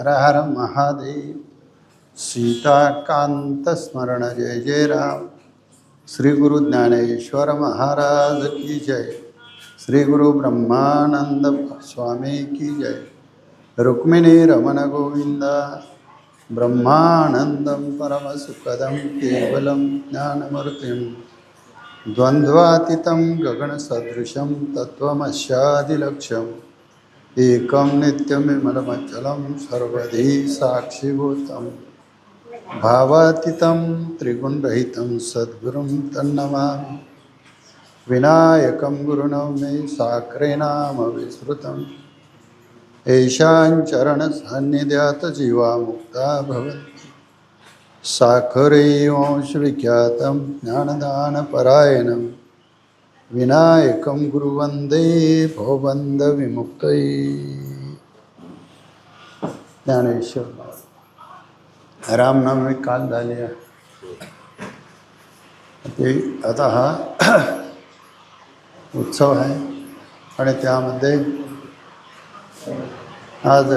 हर हर महादेव। सीताकांत स्मरण जय जय राम। श्री गुरु ज्ञानेश्वर महाराज की जय। श्री गुरु ब्रह्मानंद स्वामी की जय। रुक्मिणी रमण गोविंद। ब्रह्मानंदं परमसुखदं केवलं ज्ञानमूर्तिं द्वन्द्वातीतं गगनसदृशं तत्त्वमस्यादिलक्ष्यम् एकं नित्यमिमलमचलं सर्वधी साक्षिभूतं भावातीतं त्रिगुणरहितं सद्गुरुं तन्नमामि। विनायकं गुरुनौमि साग्रे नाम विस्मृतम् येषां चरणसान्निध्यात् जीवा मुक्ता भवन्ति। साखरे वंशविख्यातं ज्ञानदानपरायणं विनायकं गुरुवन्दे भवबन्धविमुक्तये। ज्ञानेश्वर रामनवमी काल झाली आहे ते आता हा उत्सव आहे आणि त्यामध्ये आज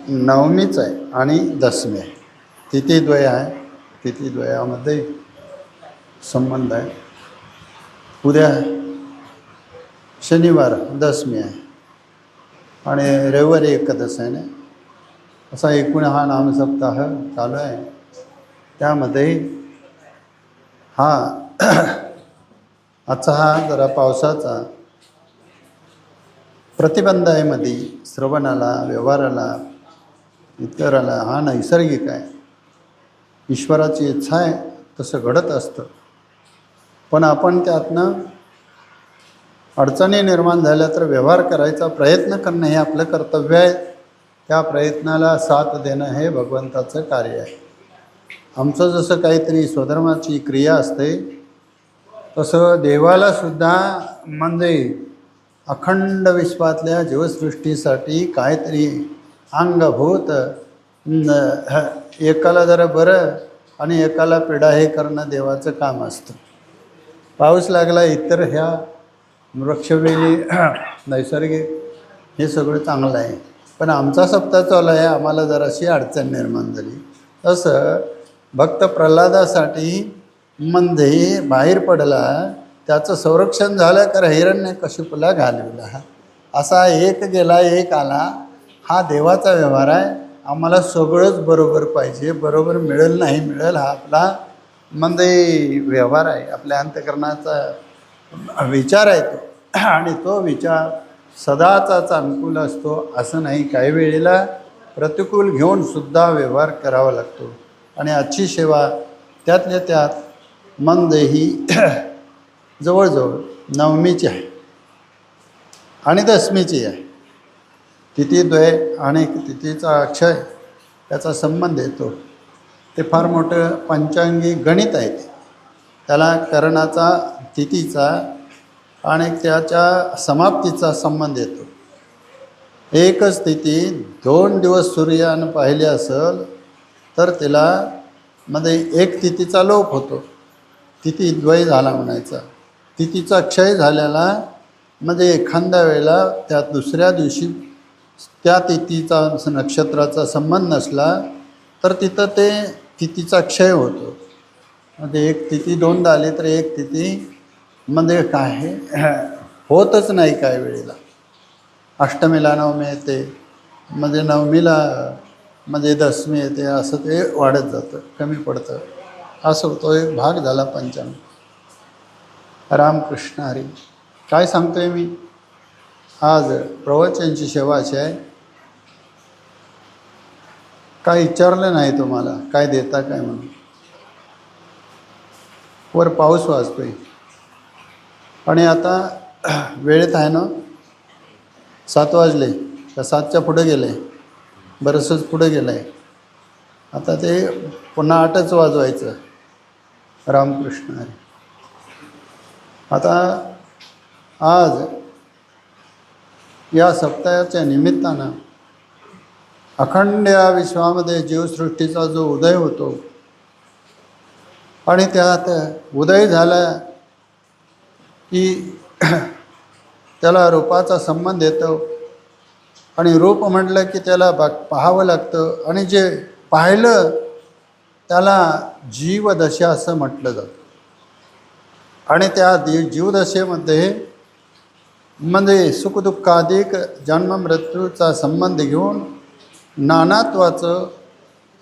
नवमीच आहे आणि दशमी आहे। तिथीद्वय आहे, तिथीद्वयामध्ये संबंध आहे। उद्या शनिवार दशमी आहे आणि रविवारी एकादश आहे ना। असा एकूण हा नामसप्ताह चालू आहे। त्यामध्ये हा आजचा हा जरा पावसाचा प्रतिबंध आहे मध्ये श्रवणाला, व्यवहाराला, इतराला। हा नैसर्गिक आहे, ईश्वराची इच्छा आहे तसं घडत असतं। पण आपण त्यातनं अडचणी निर्माण झाल्या तर व्यवहार करायचा प्रयत्न करणं हे आपलं कर्तव्य आहे। त्या प्रयत्नाला साथ देणं हे भगवंताचं कार्य आहे। आमचं जसं काहीतरी स्वधर्माची क्रिया असते तसं देवालासुद्धा म्हणजे अखंड विश्वातल्या जीवसृष्टीसाठी काहीतरी अंगभूत एकाला जरा बरं आणि एकाला पीडा हे करणं देवाचं काम असतं। पाऊस लागला इतर ह्या वृक्षवेली नैसर्गिक हे सगळं चांगलं आहे। पण आमचा सप्ताह चालू आहे, आम्हाला जराशी अडचण निर्माण झाली। तसं भक्त प्रल्हादासाठी म्हणजे बाहेर पडला, त्याचं संरक्षण झालं तर हिरण्यकशिपूला घालविला। असा एक गेला एक आला, हा देवाचा व्यवहार आहे। आम्हाला सगळंच बरोबर पाहिजे, बरोबर मिळेल नाही मिळेल हा आपला म्हणजे व्यवहार आहे, आपल्या अंतःकरणाचा विचार आहे तो। आणि तो विचार सदाचाच अनुकूल असतो असं नाही, काही वेळेला प्रतिकूल घेऊन सुद्धा व्यवहार करावा लागतो। आणि आजची सेवा त्यातल्या त्यात म्हणजे ही जवळजवळ नवमीची आहे आणि दशमीची आहे। तिथीद्वय आणि तिथीचा अक्षय त्याचा संबंध येतो। ते फार मोठं पंचांगी गणित आहे। त्याला करणाचा, तिथीचा आणि त्याच्या समाप्तीचा संबंध येतो। एकच तिथी 2 दिवस सूर्यानं पाहिले असेल तर त्याला मध्ये एक तिथीचा लोप होतो, तिथीद्वय झाला म्हणायचा। तिथीचा क्षय झालेला म्हणजे एखाद्या वेळेला त्या दुसऱ्या दिवशी त्या तिथीचा नक्षत्राचा संबंध नसला तर तिथं ते तिथीचा क्षय होतो। म्हणजे एक तिथी दोनदा आली तर एक तिथी म्हणजे काय होतच नाही। काही वेळेला अष्टमीला नवमी येते, म्हणजे नवमीला म्हणजे दशमी येते, असं ते वाढत जातं, कमी पडतं। असं होतो, एक भाग झाला पंचांग। रामकृष्ण हरी। काय सांगतोय मी आज प्रवचनची सेवा अशी आहे, काय विचारलं नाही तुम्हाला काय देता काय म्हणून। वर पाऊस वाजतोय आणि आता वेळेत आहे ना, 7 वाजले का 7च्या पुढे गेले, बरंचंच पुढे गेलं आहे। आता ते पुन्हा 8च वाजवायचं। रामकृष्ण हरी। आता आज या सप्ताहाच्या निमित्तानं अखंड या विश्वामध्ये जीवसृष्टीचा जो उदय होतो आणि त्यात उदय झाला की त्याला रूपाचा संबंध येतो आणि रूप म्हटलं की त्याला पाहावं लागतं आणि जे पाहिलं त्याला जीवदशा असं म्हटलं जातं आणि त्या जीवदशेमध्ये म्हणजे सुखदुःखाधिक जन्म मृत्यूचा संबंध घेऊन नानात्वाचं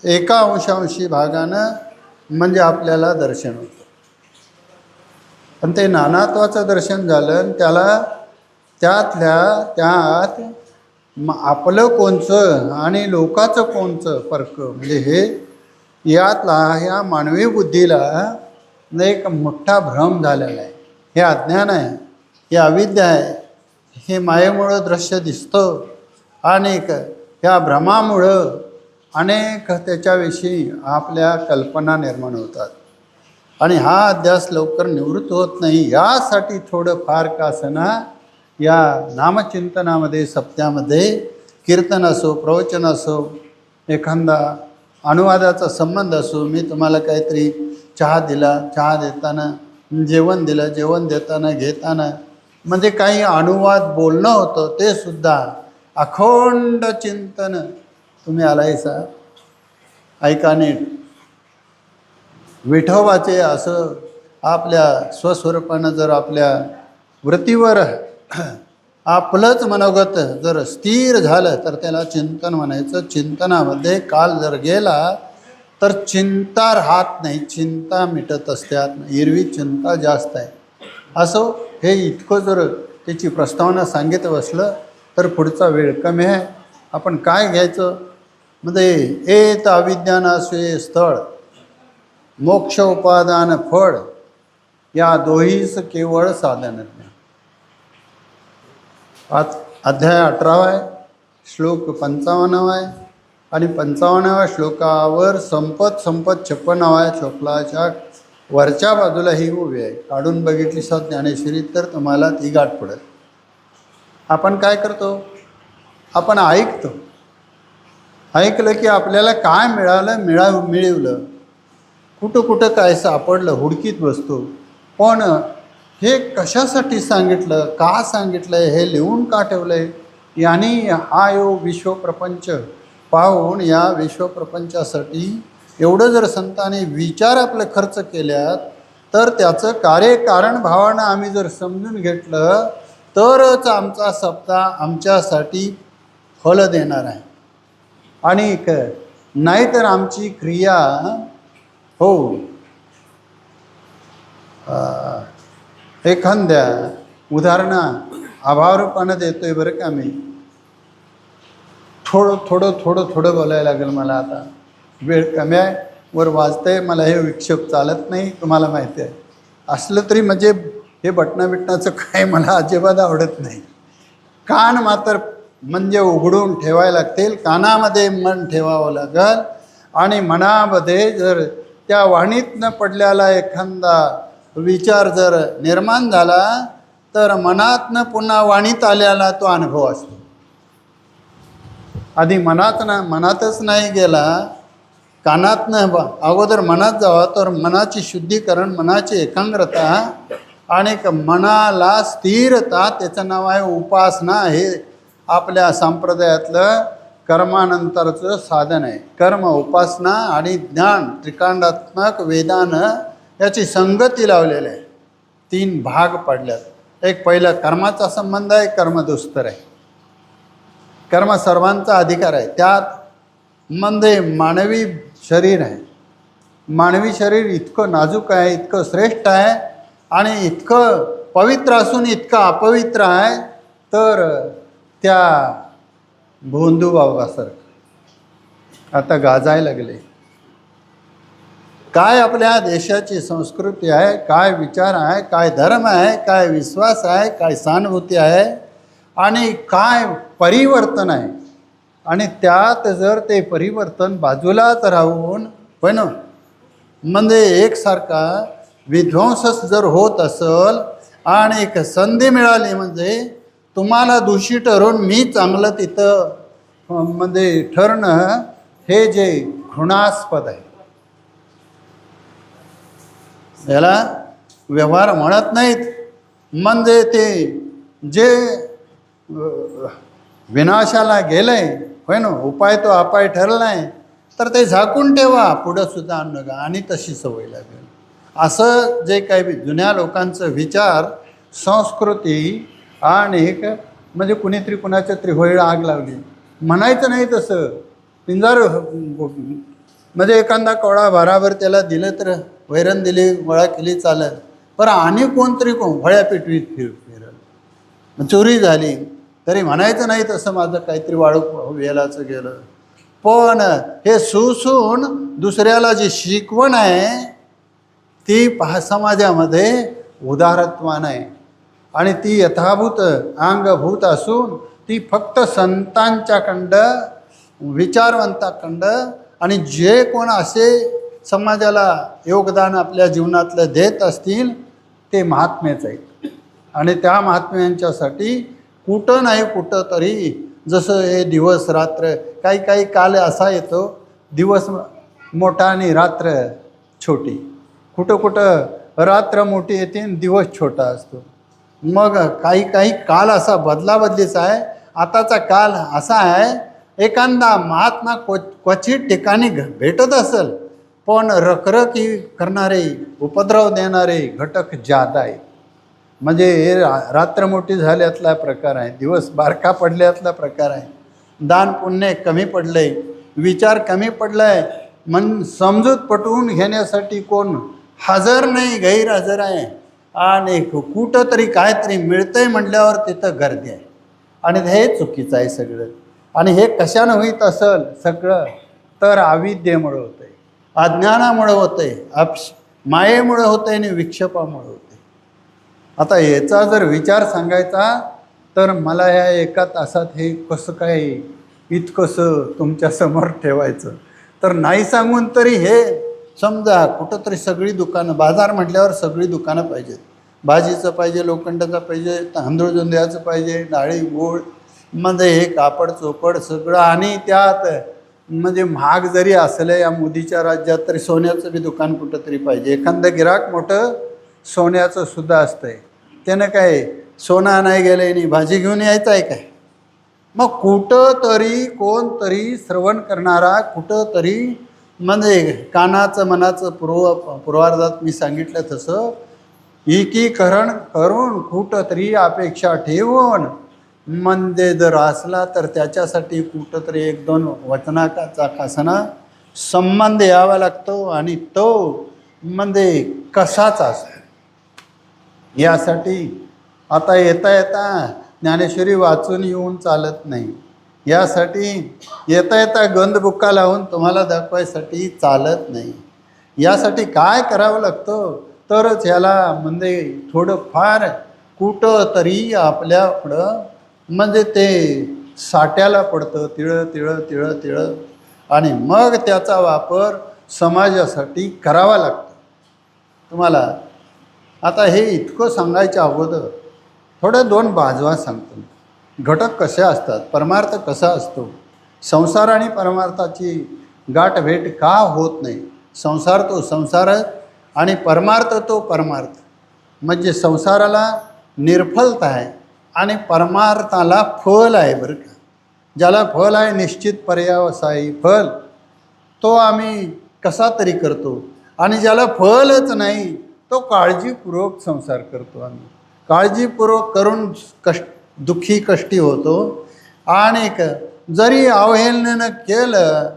एका अंशांशी भागानं म्हणजे आपल्याला दर्शन होतं. पण ते नानात्वाचं दर्शन झालं आणि त्याला त्यात आपलं कोणचं आणि लोकाचं कोणचं फरक म्हणजे हे यातला ह्या मानवी बुद्धीला एक मोठा भ्रम झालेला आहे. हे अज्ञान आहे, हे अविद्या आहे, हे मायेमुळं दृश्य दिसतं आणि ह्या भ्रमामुळं अनेक त्याच्याविषयी आपल्या कल्पना निर्माण होतात आणि हा अध्यास लवकर निवृत्त होत नाही. यासाठी थोडं फार का असना या नामचिंतनामध्ये सप्त्यामध्ये कीर्तन असो, प्रवचन असो, एखादा अनुवादाचा संबंध असो, मी तुम्हाला काहीतरी चहा दिला, चहा देताना जेवण दिलं, जेवण देताना घेताना म्हणजे काही अनुवाद बोलणं होतं, ते सुद्धा अखंड चिंतन तुम्ही आलायसा ऐका नीट. विठोबाचे असं आपल्या स्वस्वरूपानं जर आपल्या वृत्तीवर आपलंच मनोगत जर स्थिर झालं तर त्याला चिंतन म्हणायचं. चिंतनामध्ये काल जर गेला तर चिंता राहत नाही, चिंता मिटत असतात, एरवी चिंता जास्त आहे. असं हे इतकं जर त्याची प्रस्तावना सांगितलं बसलं तर पुढचा वेळ कमी आहे. आपण काय घ्यायचं म्हणजे एत अविज्ञानाचे स्थळ मोक्ष उपादान फळ या दोहीच केवळ साधन. आज अध्याय 18 आहे, श्लोक 55 आहे आणि 55व्या श्लोकावर संपत 56व्या श्लोकाच्या वरच्या बाजूला ही उभी आहे. काढून बघितली सात ज्ञानेश्वरी तर तुम्हाला ती गाठ पडेल. आपण काय करतो, आपण ऐकतो, ऐकलं की आपल्याला काय मिळवलं, कुठं काय सापडलं हुडकीत बसतो. पण हे कशासाठी सांगितलं, का सांगितलं, हे लिहून का ठेवलं आहे, याने हा विश्वप्रपंच पाहून या विश्वप्रपंचासाठी एवढं जर संतांनी विचार आपले खर्च केल्यात तर त्याचं कार्यकारण भावानं आम्ही जर समजून घेतलं तरच आमचा सप्ताह आमच्यासाठी फल देणार आहे. आणि नाहीतर आमची क्रिया हो एखाद्या उदाहरणा अभावरूपानं देतोय बरं का. मी थोडं बोलायला लागेल मला, आता वेळ कमी आहे, वर वाजतंय, मला हे विक्षेप चालत नाही, तुम्हाला माहिती आहे. असलं तरी म्हणजे हे बटणाचं काय मला अजिबात आवडत नाही. कान मात्र म्हणजे उघडून ठेवायला लागतील, कानामध्ये मन ठेवावं लागेल आणि मनामध्ये जर त्या वाणीतनं पडलेला एखादा विचार जर निर्माण झाला तर मनातनं पुन्हा वाणीत आलेला तो अनुभव असतो. आधी मनातच नाही गेला, कानातनं अगोदर मनात जावा तर मनाची शुद्धीकरण, मनाची एकाग्रता आणि मनाला स्थिरता, त्याचं नाव आहे उपासना. हे आपल्या संप्रदायातलं कर्मानंतरचं साधन आहे. कर्म, उपासना आणि ज्ञान त्रिकांडात्मक वेदानं याची संगती लावलेली आहे. 3 भाग पडल्यात. एक पहिला कर्माचा संबंध आहे, कर्म दुस्तर आहे. कर्म सर्वांचा अधिकार आहे. त्यात म्हणजे मानवी शरीर आहे. मानवी शरीर इतकं नाजूक आहे, इतकं श्रेष्ठ आहे आणि इतकं पवित्र असून इतकं अपवित्र आहे तर त्या भोंदूबाबासारखं आता गाजायला लागले. काय आपल्या देशाची संस्कृती आहे, काय विचार आहे, काय धर्म आहे, काय विश्वास आहे, काय सहानुभूती आहे आणि काय परिवर्तन आहे. आणि त्यात जर ते परिवर्तन बाजूलाच राहून पण म्हणजे एकसारखा विध्वंसच जर होत असेल आणि एक संधी मिळाली म्हणजे तुम्हाला दोषी ठरवून मी चांगलं तिथं म्हणजे ठरणं, हे जे घृणास्पद आहे. याला व्यवहार म्हणत नाहीत. म्हणजे ते जे विनाशाला गेलंय होय ना, उपाय तो अपाय ठरलाय, तर ते झाकून ठेवा, पुढं सुद्धा आणू नका. आणि तशी सवय लागेल. असं जे काही जुन्या लोकांचं विचार, संस्कृती आणि म्हणजे कुणीतरी कुणाच्या त्रिहोळीला आग लावली म्हणायचं नाही. तसं पिंजार म्हणजे एखादा कोळा भाराभर त्याला दिलं तर वैरण दिली, गोळा केली चालत, पण आणि कोणतरी होळ्या पिटवीत फिरल, चोरी झाली तरी म्हणायचं नाही तसं माझं काहीतरी वाळू वेलाचं गेलं. पण हे सुसून दुसऱ्याला जी शिकवण आहे ती समाजामध्ये उदारत्वान आहे आणि ती यथाभूत अंगभूत असून ती फक्त संतांच्याखंड, विचारवंताखंड आणि जे कोण असे समाजाला योगदान आपल्या जीवनातलं देत असतील ते महात्मेच आहेत. आणि त्या महात्म्यांच्यासाठी कुठं नाही कुठं तरी, जसं हे दिवस रात्र, काही काल असा येतो दिवस मोठा आणि रात्र छोटी, कुठं रात्र मोठी येते आणि दिवस छोटा असतो. मग काही काल असा बदलाबदलीचा आहे. आताचा काल असा आहे, एखादा महात्मा क्वचित ठिकाणी भेटत असेल, पण रखरखी करणारे, उपद्रव देणारे घटक जादा आहेत. म्हणजे हे रात्र मोठी झाल्यातला प्रकार आहे, दिवस बारका पडल्यातला प्रकार आहे. दान पुण्य कमी पडले, विचार कमी पडलाय, मन समजूत पटवून घेण्यासाठी कोण हजर नाही, गैरहजर आहे. आणि कुठं तरी काहीतरी मिळतंय म्हटल्यावर तिथं गर्दी आहे. आणि हे चुकीचं आहे सगळं. आणि हे कशानं होईत असेल सगळं, तर अविद्येमुळं होतं आहे, अज्ञानामुळं होतं आहे, मायेमुळं होतं आहे आणि विक्षेपामुळं होतं आहे. आता याचा जर विचार सांगायचा तर मला ह्या एका तासात हे कसं काय इतकंसं तुमच्यासमोर ठेवायचं तर नाही सांगून तरी हे समजा कुठंतरी सगळी दुकानं, बाजार म्हटल्यावर सगळी दुकानं पाहिजेत. भाजीचं पाहिजे, लोखंडाचं पाहिजे, तांदूळ जोंधळ्याचं पाहिजे, डाळी गूळ, म्हणजे हे कापड चोपड सगळं. आणि त्यात म्हणजे महाग जरी असलं या मोदीच्या राज्यात तरी सोन्याचं बी दुकान कुठं तरी पाहिजे. एखादं गिराक मोठं सोन्याचं सुद्धा असतंय, त्यानं काय सोनं नाही गेलं आणि भाजी घेऊन यायचं आहे काय? मग कुठं तरी कोणतरी श्रवण करणारा, कुठं तरी म्हणजे कानाचं मनाचं पूर्वार्धात मी सांगितलं तसं एकीकरण करून कुठंतरी अपेक्षा ठेवून म्हणजे जर असला तर त्याच्यासाठी कुठंतरी एक दोन वचनाचा खासना संबंध यावा लागतो. आणि तो म्हणजे कसाच असतो. यासाठी आता येता ज्ञानेश्वरी वाचून येऊन चालत नाही. यासाठी येता गंधबुक्का लावून तुम्हाला दाखवायसाठी चालत नाही. यासाठी काय करावं लागतं तरच ह्याला म्हणजे थोडंफार कुठं तरी आपल्याकडं म्हणजे ते साठ्याला पडतं, तिळं. आणि मग त्याचा वापर समाजासाठी करावा लागतो. तुम्हाला आता हे इतकं सांगायच्या अगोदर थोडं दोन बाजवा सांगतो. घटक कसे असतात, परमार्थ कसा असतो, संसार आणि परमार्थाची गाठभेट का होत नाही. संसार तो संसार आणि परमार्थ तो परमार्थ. म्हणजे संसाराला निर्फलता आहे आणि परमार्थाला फल आहे बरं का. ज्याला फल आहे निश्चित पर्यावसायी फल, तो आम्ही कसा तरी करतो. आणि ज्याला फलच नाही तो काळजीपूर्वक संसार करतो. आम्ही काळजीपूर्वक करून दुःखी कष्टी होतो. आणि जरी अवहेलनेनं केलं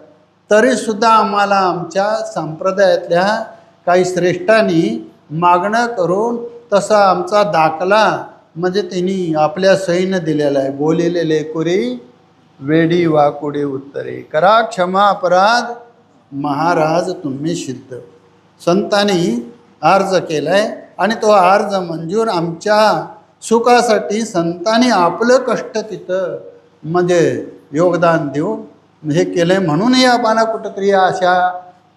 तरीसुद्धा आम्हाला आमच्या संप्रदायातल्या काही श्रेष्ठांनी मागणं करून तसा आमचा दाखला म्हणजे त्यांनी आपल्या सहीनं दिलेला आहे. बोलिले लेकुरी वेडी वाकुडे उत्तरे, करा क्षमा अपराध महाराज तुम्ही सिद्ध. संतांनी अर्ज केला आहे आणि तो अर्ज मंजूर आमच्या सुखासाठी संतांनी आपलं कष्ट तिथं म्हणजे योगदान देऊन हे केलं आहे. म्हणूनही आम्हाला कुठंतरी अशा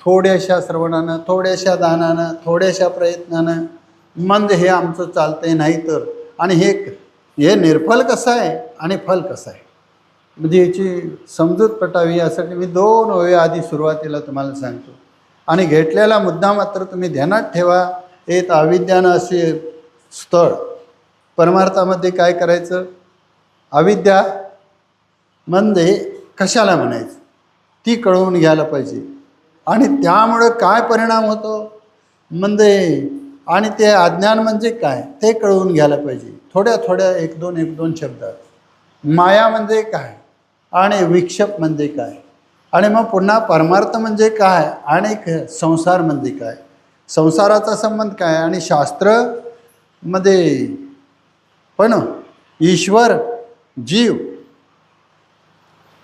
थोड्याशा श्रवणानं, थोड्याशा दानानं, थोड्याशा प्रयत्नानं म्हणजे हे आमचं चालतंय. नाही तर आणि हे निर्फल कसं आहे आणि फल कसं आहे म्हणजे याची समजूत पटावी यासाठी मी 2 ओळी आधी सुरुवातीला तुम्हाला सांगतो. आणि घेतलेला मुद्दा मात्र तुम्ही ध्यानात ठेवा. एक अविद्यानाशी स्थळ परमार्थामध्ये काय करायचं? अविद्या म्हणजे कशाला म्हणायचं ती कळवून घ्यायला पाहिजे. आणि त्यामुळं काय परिणाम होतो म्हणजे आणि ते अज्ञान म्हणजे काय ते कळवून घ्यायला पाहिजे. थोड्या थोड्या एक दोन शब्दात. माया म्हणजे काय आणि विक्षेप म्हणजे काय, आणि मग पुन्हा परमार्थ म्हणजे काय आणि संसार म्हणजे काय, संसाराचा संबंध काय आणि शास्त्रमध्ये पण ईश्वर जीव,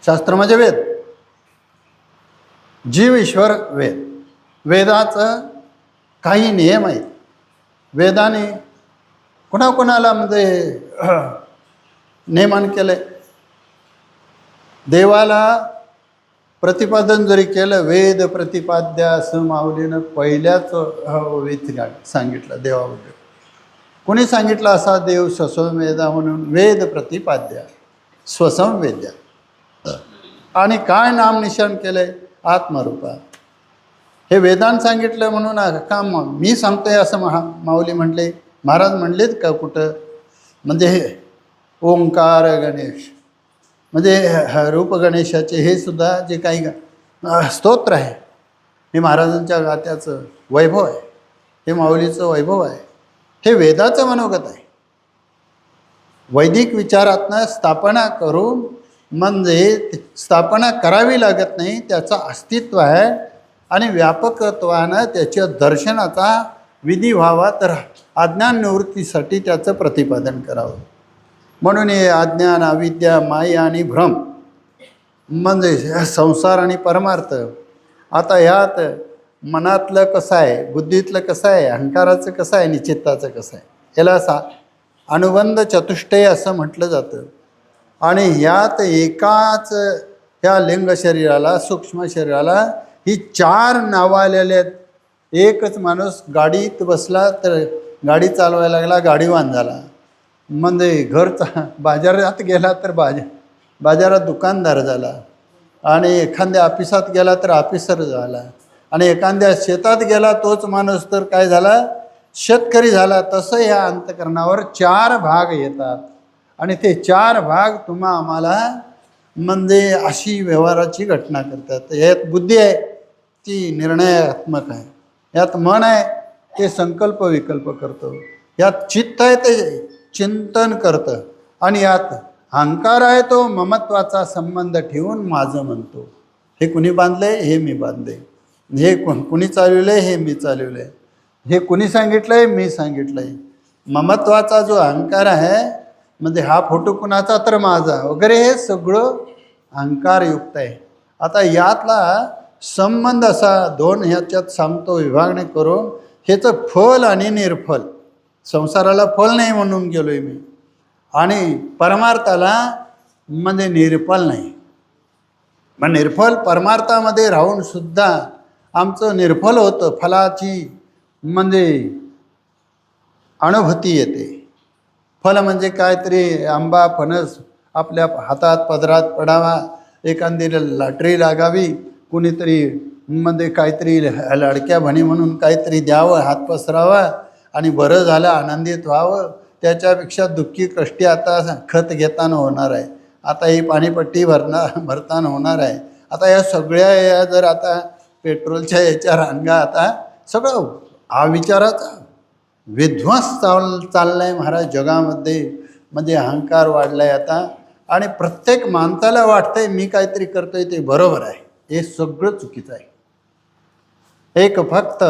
शास्त्र म्हणजे वेद, जीव ईश्वर वेद. वेदाचं काही नियम आहेत. वेदाने कुणाकुणाला म्हणजे नेमान केलं. देवाला प्रतिपादन जरी केलं, वेद प्रतिपाद्य असं माऊलीनं पहिल्याच वेद सांगितलं देवाबद्दल. कोणी सांगितलं असा देव स्वसंवेदा म्हणून? वेद प्रतिपाद्य स्वसंवेद्या. आणि काय नाम निशाण केलंय? आत्मरूपा. हे वेदांत सांगितलं म्हणून का मी सांगतोय असं माऊली म्हटले? महाराज म्हणलेत का कुठं? म्हणजे हे ओंकार गणेश म्हणजे रूप गणेशाचे हे सुद्धा जे काही स्तोत्र आहे हे महाराजांच्या गात्याचं वैभव आहे, हे माऊलीचं वैभव आहे, हे वेदाचं मनोगत आहे. वैदिक विचारातनं स्थापना करून म्हणजे स्थापना करावी लागत नाही, त्याचं अस्तित्व आहे आणि व्यापकत्वानं त्याच्या दर्शनाचा विधी व्हावा, तर अज्ञान निवृत्तीसाठी त्याचं प्रतिपादन करावं. म्हणून हे अज्ञान, अविद्या, माया आणि भ्रम म्हणजे संसार आणि परमार्थ. आता ह्यात मनातलं कसं आहे, बुद्धीतलं कसं आहे, अहंकाराचं कसं आहे आणि चित्ताचं कसं आहे, याला अनुबंध चतुष्टय असं म्हटलं जातं. आणि ह्यात एकाच ह्या लिंग शरीराला, सूक्ष्म शरीराला ही 4 नावं आलेले आहेत. एकच माणूस गाडीत बसला तर गाडी चालवायला लागला, गाडीवान झाला. म्हणजे बाजारात गेला तर बाजारात दुकानदार झाला, आणि एखाद्या ऑफिसात गेला तर ऑफिसर झाला, आणि एखाद्या शेतात गेला तोच माणूस तर काय झाला? शेतकरी झाला. तसं या अंतकरणावर 4 भाग येतात आणि ते 4 भाग तुम्हा आम्हाला म्हणजे अशी व्यवहाराची घटना करतात. यात बुद्धी आहे ती निर्णयात्मक आहे, यात मन आहे ते संकल्प विकल्प करतं, यात चित्त आहे ते चिंतन करतं, आणि यात अहंकार आहे तो ममत्वाचा संबंध ठेवून माझं म्हणतो. हे कुणी बांधले? हे मी बांधले. हे कुणी चालवलं? हे मी चालवलं. हे कुणी सांगितलंय? मी सांगितलंय. ममत्वाचा जो अहंकार आहे म्हणजे हा फोटो कुणाचा तर माझा वगैरे, हे सगळं अहंकारयुक्त आहे. आता यातला संबंध असा 2 ह्याच्यात सांगतो विभागणी करून. ह्याचं फल आणि निर्फल. संसाराला फल नाही म्हणून गेलोय मी, आणि परमार्थाला म्हणजे निर्फल नाही. मग निर्फल परमार्थामध्ये राहून सुद्धा आमचं निर्फल होतं. फलाची म्हणजे अनुभूती येते. फल म्हणजे काहीतरी आंबा फणस आपल्या हातात पदरात पडावा, एखादी लॉटरी लागावी, कुणीतरी म्हणजे काहीतरी लाडक्या भणी म्हणून काहीतरी द्यावं, हात पसरावा आणि बरं झालं, आनंदित व्हावं. त्याच्यापेक्षा दुःखी कष्टी आता खत घेताना होणार आहे, आता ही पाणीपट्टी भरताना होणार आहे. आता या सगळ्या या जर आता पेट्रोलच्या याच्या रांगा, आता सगळं हा विचाराचा विध्वंस चालला आहे महाराज जगामध्ये. म्हणजे अहंकार वाढला आहे आता, आणि प्रत्येक माणसाला वाटतंय मी काहीतरी करतोय ते बरोबर आहे. हे सगळं चुकीचं आहे. एक फक्त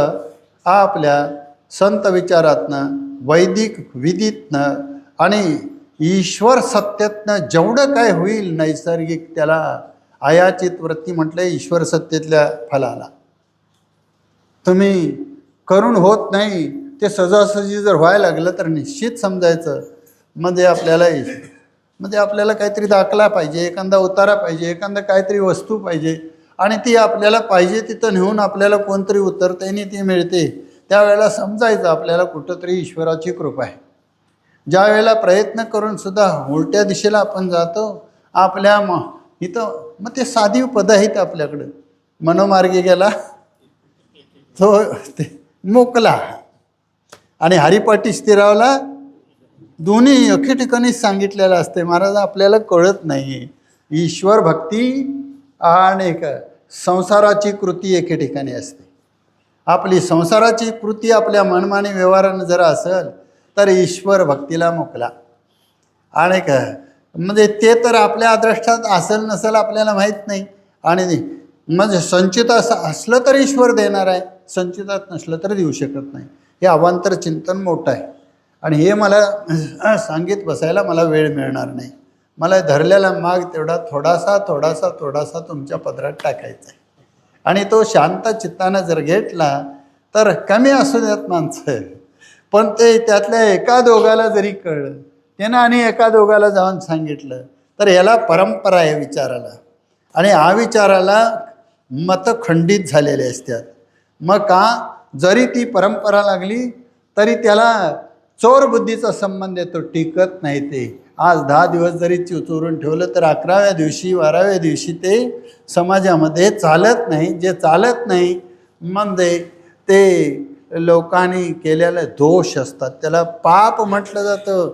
आपल्या संत विचारातनं, वैदिक विधीतनं आणि ईश्वर सत्तेतनं जेवढं काय होईल नैसर्गिक, त्याला आयाचित वृत्ती म्हटलं ईश्वर सत्तेतल्या फलाला. तुम्ही करून होत नाही ते सहजासहजी जर व्हायला लागलं तर निश्चित समजायचं म्हणजे आपल्याला काहीतरी दाखला पाहिजे, एखादा उतारा पाहिजे, एखादा काहीतरी वस्तू पाहिजे, आणि ती आपल्याला पाहिजे तिथं नेऊन आपल्याला कोणतरी उतरतेने ती मिळते. त्यावेळेला समजायचं आपल्याला कुठंतरी ईश्वराची कृपा आहे. ज्या वेळेला प्रयत्न करून सुद्धा उलट्या दिशेला आपण जातो, आपल्या इथं मग ते साधी पद आहेत आपल्याकडं. मनोमार्गे गेला तो ते मोकला, आणि हरिपाठी स्थिरावला दोन्ही एके ठिकाणी सांगितलेलं असते महाराज, आपल्याला कळत नाही. ईश्वर भक्ती आणि संसाराची कृती एके ठिकाणी असते. आपली संसाराची कृती आपल्या मनमानी व्यवहारानं जर असेल तर ईश्वर भक्तीला मोकला. आणि म्हणजे ते तर आपल्या अदृष्टात असेल नसेल आपल्याला माहीत नाही. आणि म्हणजे संचित असलं तर ईश्वर देणार आहे, संचितात नसलं तर देऊ शकत नाही. हे अवांतर चिंतन मोठं आहे. आणि हे मला सांगित बसायला मला वेळ मिळणार नाही. मला धरलेला माग तेवढा थोडासा थोडासा थोडासा तुमच्या पदरात टाकायचा आहे. आणि तो शांत चित्तानं जर घेतला तर कमी असू द्यात माणसं, पण ते त्यातल्या एका दोघाला जरी कळलं, त्यानं आणि एका दोघाला जाऊन सांगितलं तर याला परंपरा आहे विचाराला. आणि हा विचाराला मतं खंडित झालेले असतात. मग का, जरी ती परंपरा लागली तरी त्याला चोर बुद्धीचा संबंध येतो, टिकत नाही ते. आज 10 दिवस जरी चोरून ठेवलं तर 11व्या दिवशी 12व्या दिवशी ते समाजामध्ये चालत नाही. जे चालत नाही म्हणजे ते लोकांनी केलेले दोष असतात, त्याला पाप म्हटलं जातं.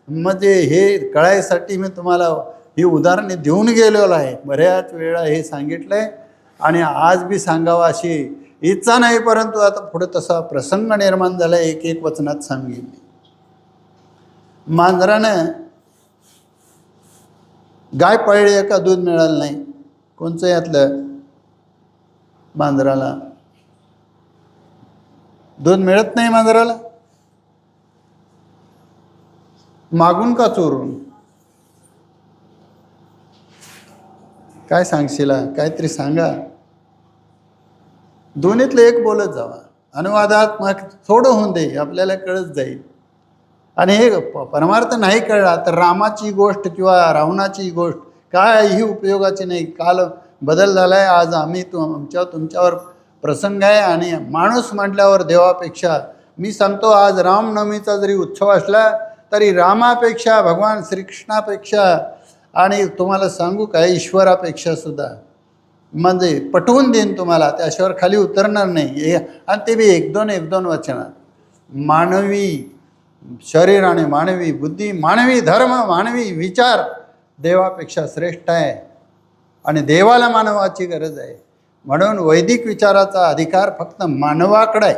म्हणजे हे कळायसाठी मी तुम्हाला ही उदाहरणे देऊन गेलेलो आहे, बऱ्याच वेळा हे सांगितलं आहे. आणि आज बी सांगावं अशी इच्छा नाही, परंतु आता पुढे तसा प्रसंग निर्माण झाला, एक एक वचनात सांगेन. मांजरानं गाय पळली का दूध मिळालं नाही. कोणचं यातलं मांजराला दूध मिळत नाही. मांजराला मागून का चोरून? काय सांगशील, काहीतरी सांगा. दोन्हीतलं एक बोलत जावा, अनुवादात मग थोडं होऊन दे, आपल्याला कळत जाईल. आणि हे परमार्थ नाही कळला तर रामाची गोष्ट किंवा रावणाची गोष्ट काहीही उपयोगाची नाही. काल बदल झाला आहे, आज आम्ही तुमच्यावर प्रसंग आहे. आणि माणूस म्हटल्यावर देवापेक्षा मी सांगतो, आज रामनवमीचा जरी उत्सव असला तरी रामापेक्षा, भगवान श्रीकृष्णापेक्षा आणि तुम्हाला सांगू काय, ईश्वरापेक्षा सुद्धा म्हणजे पटवून देईन तुम्हाला, त्याशिवाय खाली उतरणार नाही. आणि ते बी एक दोन वचनात. मानवी शरीर आणि मानवी बुद्धी, मानवी धर्म, मानवी विचार देवापेक्षा श्रेष्ठ आहे. आणि देवाला मानवाची गरज आहे. म्हणून वैदिक विचाराचा अधिकार फक्त मानवाकडं आहे,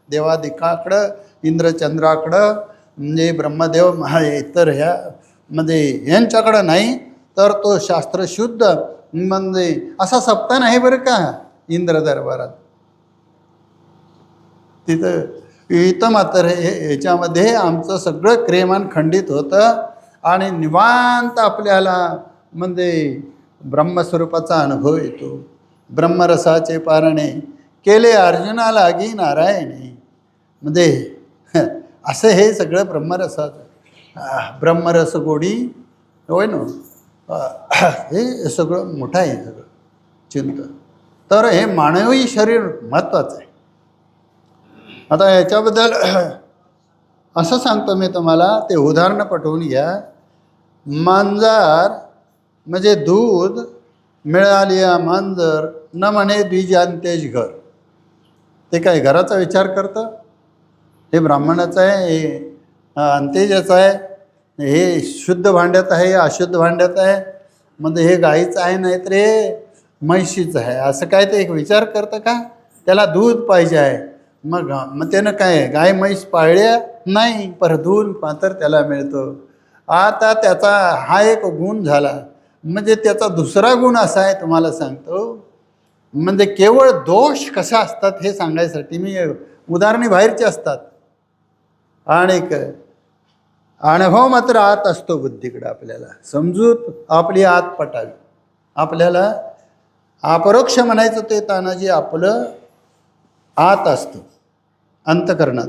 देवादिकाकडं, इंद्रचंद्राकडं, म्हणजे ब्रह्मदेव इतर ह्या म्हणजे यांच्याकडं नाही. तर तो शास्त्रशुद्ध म्हणजे असा सप्ताह नाही बरं का इंद्र दरबारात. इथं मात्र ह्याच्यामध्ये आमचं सगळं क्रेमान खंडित होतं. आणि निवांत आपल्याला म्हणजे ब्रह्मस्वरूपाचा अनुभव येतो. ब्रह्मरसाचे पारणे केले अर्जुनाला लागी नारायणे. म्हणजे असं हे सगळं ब्रह्मरसाचं, ब्रह्मरस गोडी होय ना. हे सगळं मोठं आहे सगळं चिंतन. तर हे मानवी शरीर महत्त्वाचं आहे. आता याच्याबद्दल असं सांगतो मी तुम्हाला, ते उदाहरणं पटवून घ्या. मांजर म्हणजे दूध मिळालिया मांजर न म्हणे द्विजांतेज घर. ते काय घराचा विचार करतं? हे ब्राह्मणाचं आहे, हे अंतेजाचं आहे, हे शुद्ध भांड्यात आहे, हे अशुद्ध भांड्यात आहे, म्हणजे हे गाईचं आहे नाहीतर हे म्हैशीचं आहे, असं काय ते एक विचार करतं का? त्याला दूध पाहिजे आहे. मग त्यानं काय गाय म्हैस पाळल्या नाही, पर दूध मात्र त्याला मिळतं. आता त्याचा हा एक गुण झाला. म्हणजे त्याचा दुसरा गुण असा आहे, तुम्हाला सांगतो. म्हणजे केवळ दोष कशा असतात हे सांगायसाठी मी उदाहरणे बाहेरची असतात. आणि अनुभव मात्र आत असतो बुद्धीकडं. आपल्याला समजूत आपली आत पटावी. आपल्याला अपरोक्ष म्हणायचं ते तानाजी आपलं आत असतं अंतकरणात,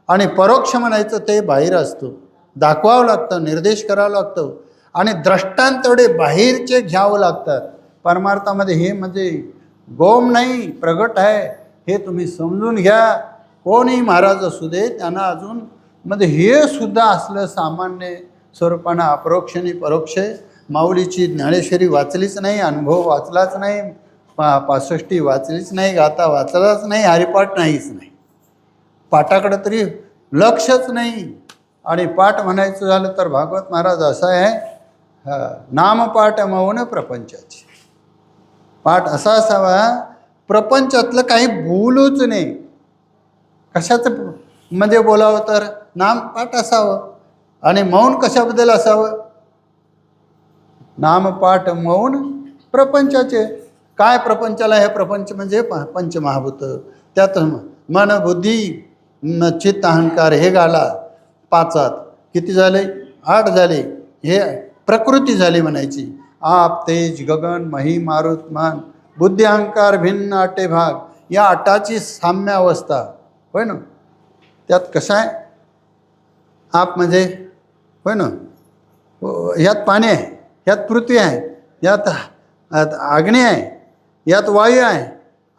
आणि परोक्ष म्हणायचं ते बाहेर असतो. दाखवावं लागतं, निर्देश करावं लागतं, आणि द्रष्टांत तेवढे बाहेरचे घ्यावं लागतात. परमार्थामध्ये हे म्हणजे गोम नाही प्रगट आहे, हे तुम्ही समजून घ्या. कोणी महाराज असू दे, त्यांना अजून म्हणजे हे सुद्धा असलं सामान्य स्वरूपानं अपरोक्षाने परोक्ष. माऊलीची ज्ञानेश्वरी वाचलीच नाही, अनुभव वाचलाच नाही, 65 वाचलीच नाही, गाथा वाचलाच नाही, हरिपाठ नाहीच नाही, पाठाकडं तरी लक्षच नाही. आणि पाठ म्हणायचं झालं तर भागवत महाराज असं आहे, नामपाठ मौन प्रपंचाची. पाठ असा असावा प्रपंचातलं काही बोलूच नाही. कशाचं म्हणजे बोलावं तर नामपाठ असावं. आणि मौन कशाबद्दल असावं? नामपाठ मौन प्रपंचाचे. काय प्रपंचाला? हे प्रपंच म्हणजे पंचमहाभूत. त्यात मन बुद्धी चित्त अहंकार हे घाला पाचात. किती झाले? 8 झाले. हे प्रकृती झाली म्हणायची. आप तेज गगन मही मारुत मान बुद्धी अहंकार भिन्न 8 भाग. या 8ची साम्य अवस्था होय ना. त्यात कसं आहे? आप म्हणजे होय ना, ह्यात पाणी आहे, ह्यात पृथ्वी आहे, यात अग्नी आहे, यात वायू आहे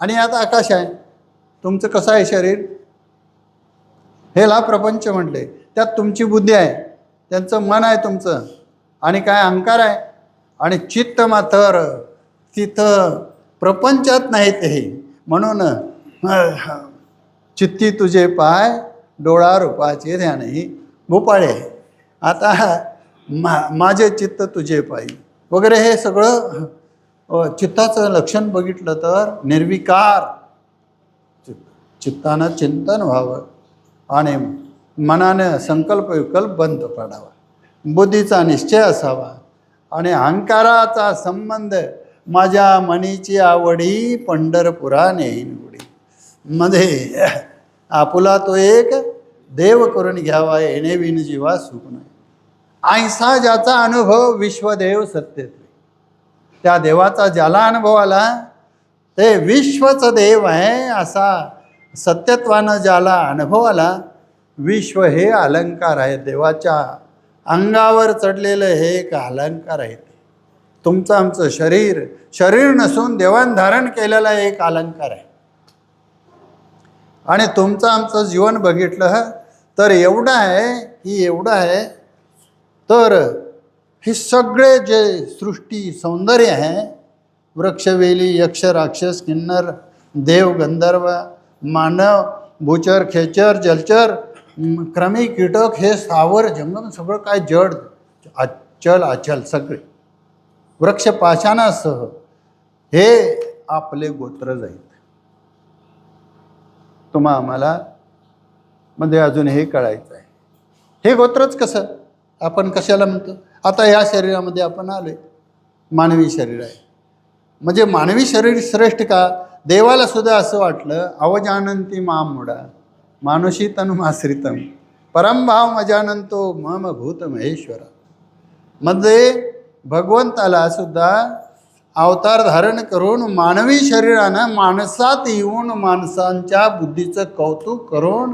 आणि यात आकाश आहे. तुमचं कसं आहे शरीर? हेला प्रपंच म्हटले. त्यात तुमची बुद्धी आहे, त्यांचं मन आहे तुमचं, आणि काय अहंकार आहे. आणि चित्त मात्र तिथं प्रपंचात नाही ते. म्हणून चित्ती तुझे पाय डोळा रूपाचे ध्यान ही भोपाळे. आता माझे चित्त तुझे पायी वगैरे हे सगळं चित्ताचं लक्षण बघितलं तर निर्विकार चित्तानं चिंतन व्हावं आणि मनानं संकल्प विकल्प बंद पडावा. बुद्धीचा निश्चय असावा आणि अहंकाराचा संबंध माझ्या मनीची आवडी पंढरपुरा नेईन गुडी. मध्ये आपुला तो एक देव करून घ्यावा येणे विन जीवा सुख नाही. ऐसा ज्याचा अनुभव विश्वदेव सत्यत्वे. त्या देवाचा ज्याला अनुभव आला ते विश्वचं देव आहे असा सत्यत्वानं ज्याला अनुभव आला. विश्व हे अलंकार आहे. देवाच्या अंगावर चढलेलं हे एक अलंकार आहे. तुमचं आमचं शरीर शरीर नसून देवान धारण केलेला एक अलंकार आहे. आणि तुमचं आमचं जीवन बघितलं तर एवढं आहे की एवढं आहे तर हे सगळे जे सृष्टी सौंदर्य आहे, वृक्षवेली यक्ष राक्षस किन्नर देव गंधर्व मानव भूचर खेचर जलचर क्रमी कीटक हे स्थावर जंगम सगळं काय जड अचल अचल सगळे वृक्ष पाषाणासह हे आपले गोत्र जाईल. तुम्हा आम्हाला मध्ये अजून हे कळायचं आहे. हे गोत्रच कसं आपण कशाला म्हणतो? आता या शरीरामध्ये आपण आलोय, मानवी शरीर आहे. म्हणजे मानवी शरीर श्रेष्ठ का? देवाला सुद्धा असं वाटलं अवजानंती मामुडा मानुषी तनुमाश्रितम परमभाव मजानंतो मम भूत महेश्वरा. म्हणजे भगवंताला सुद्धा अवतार धारण करून मानवी शरीरानं माणसात येऊन माणसांच्या बुद्धीचं कौतुक करून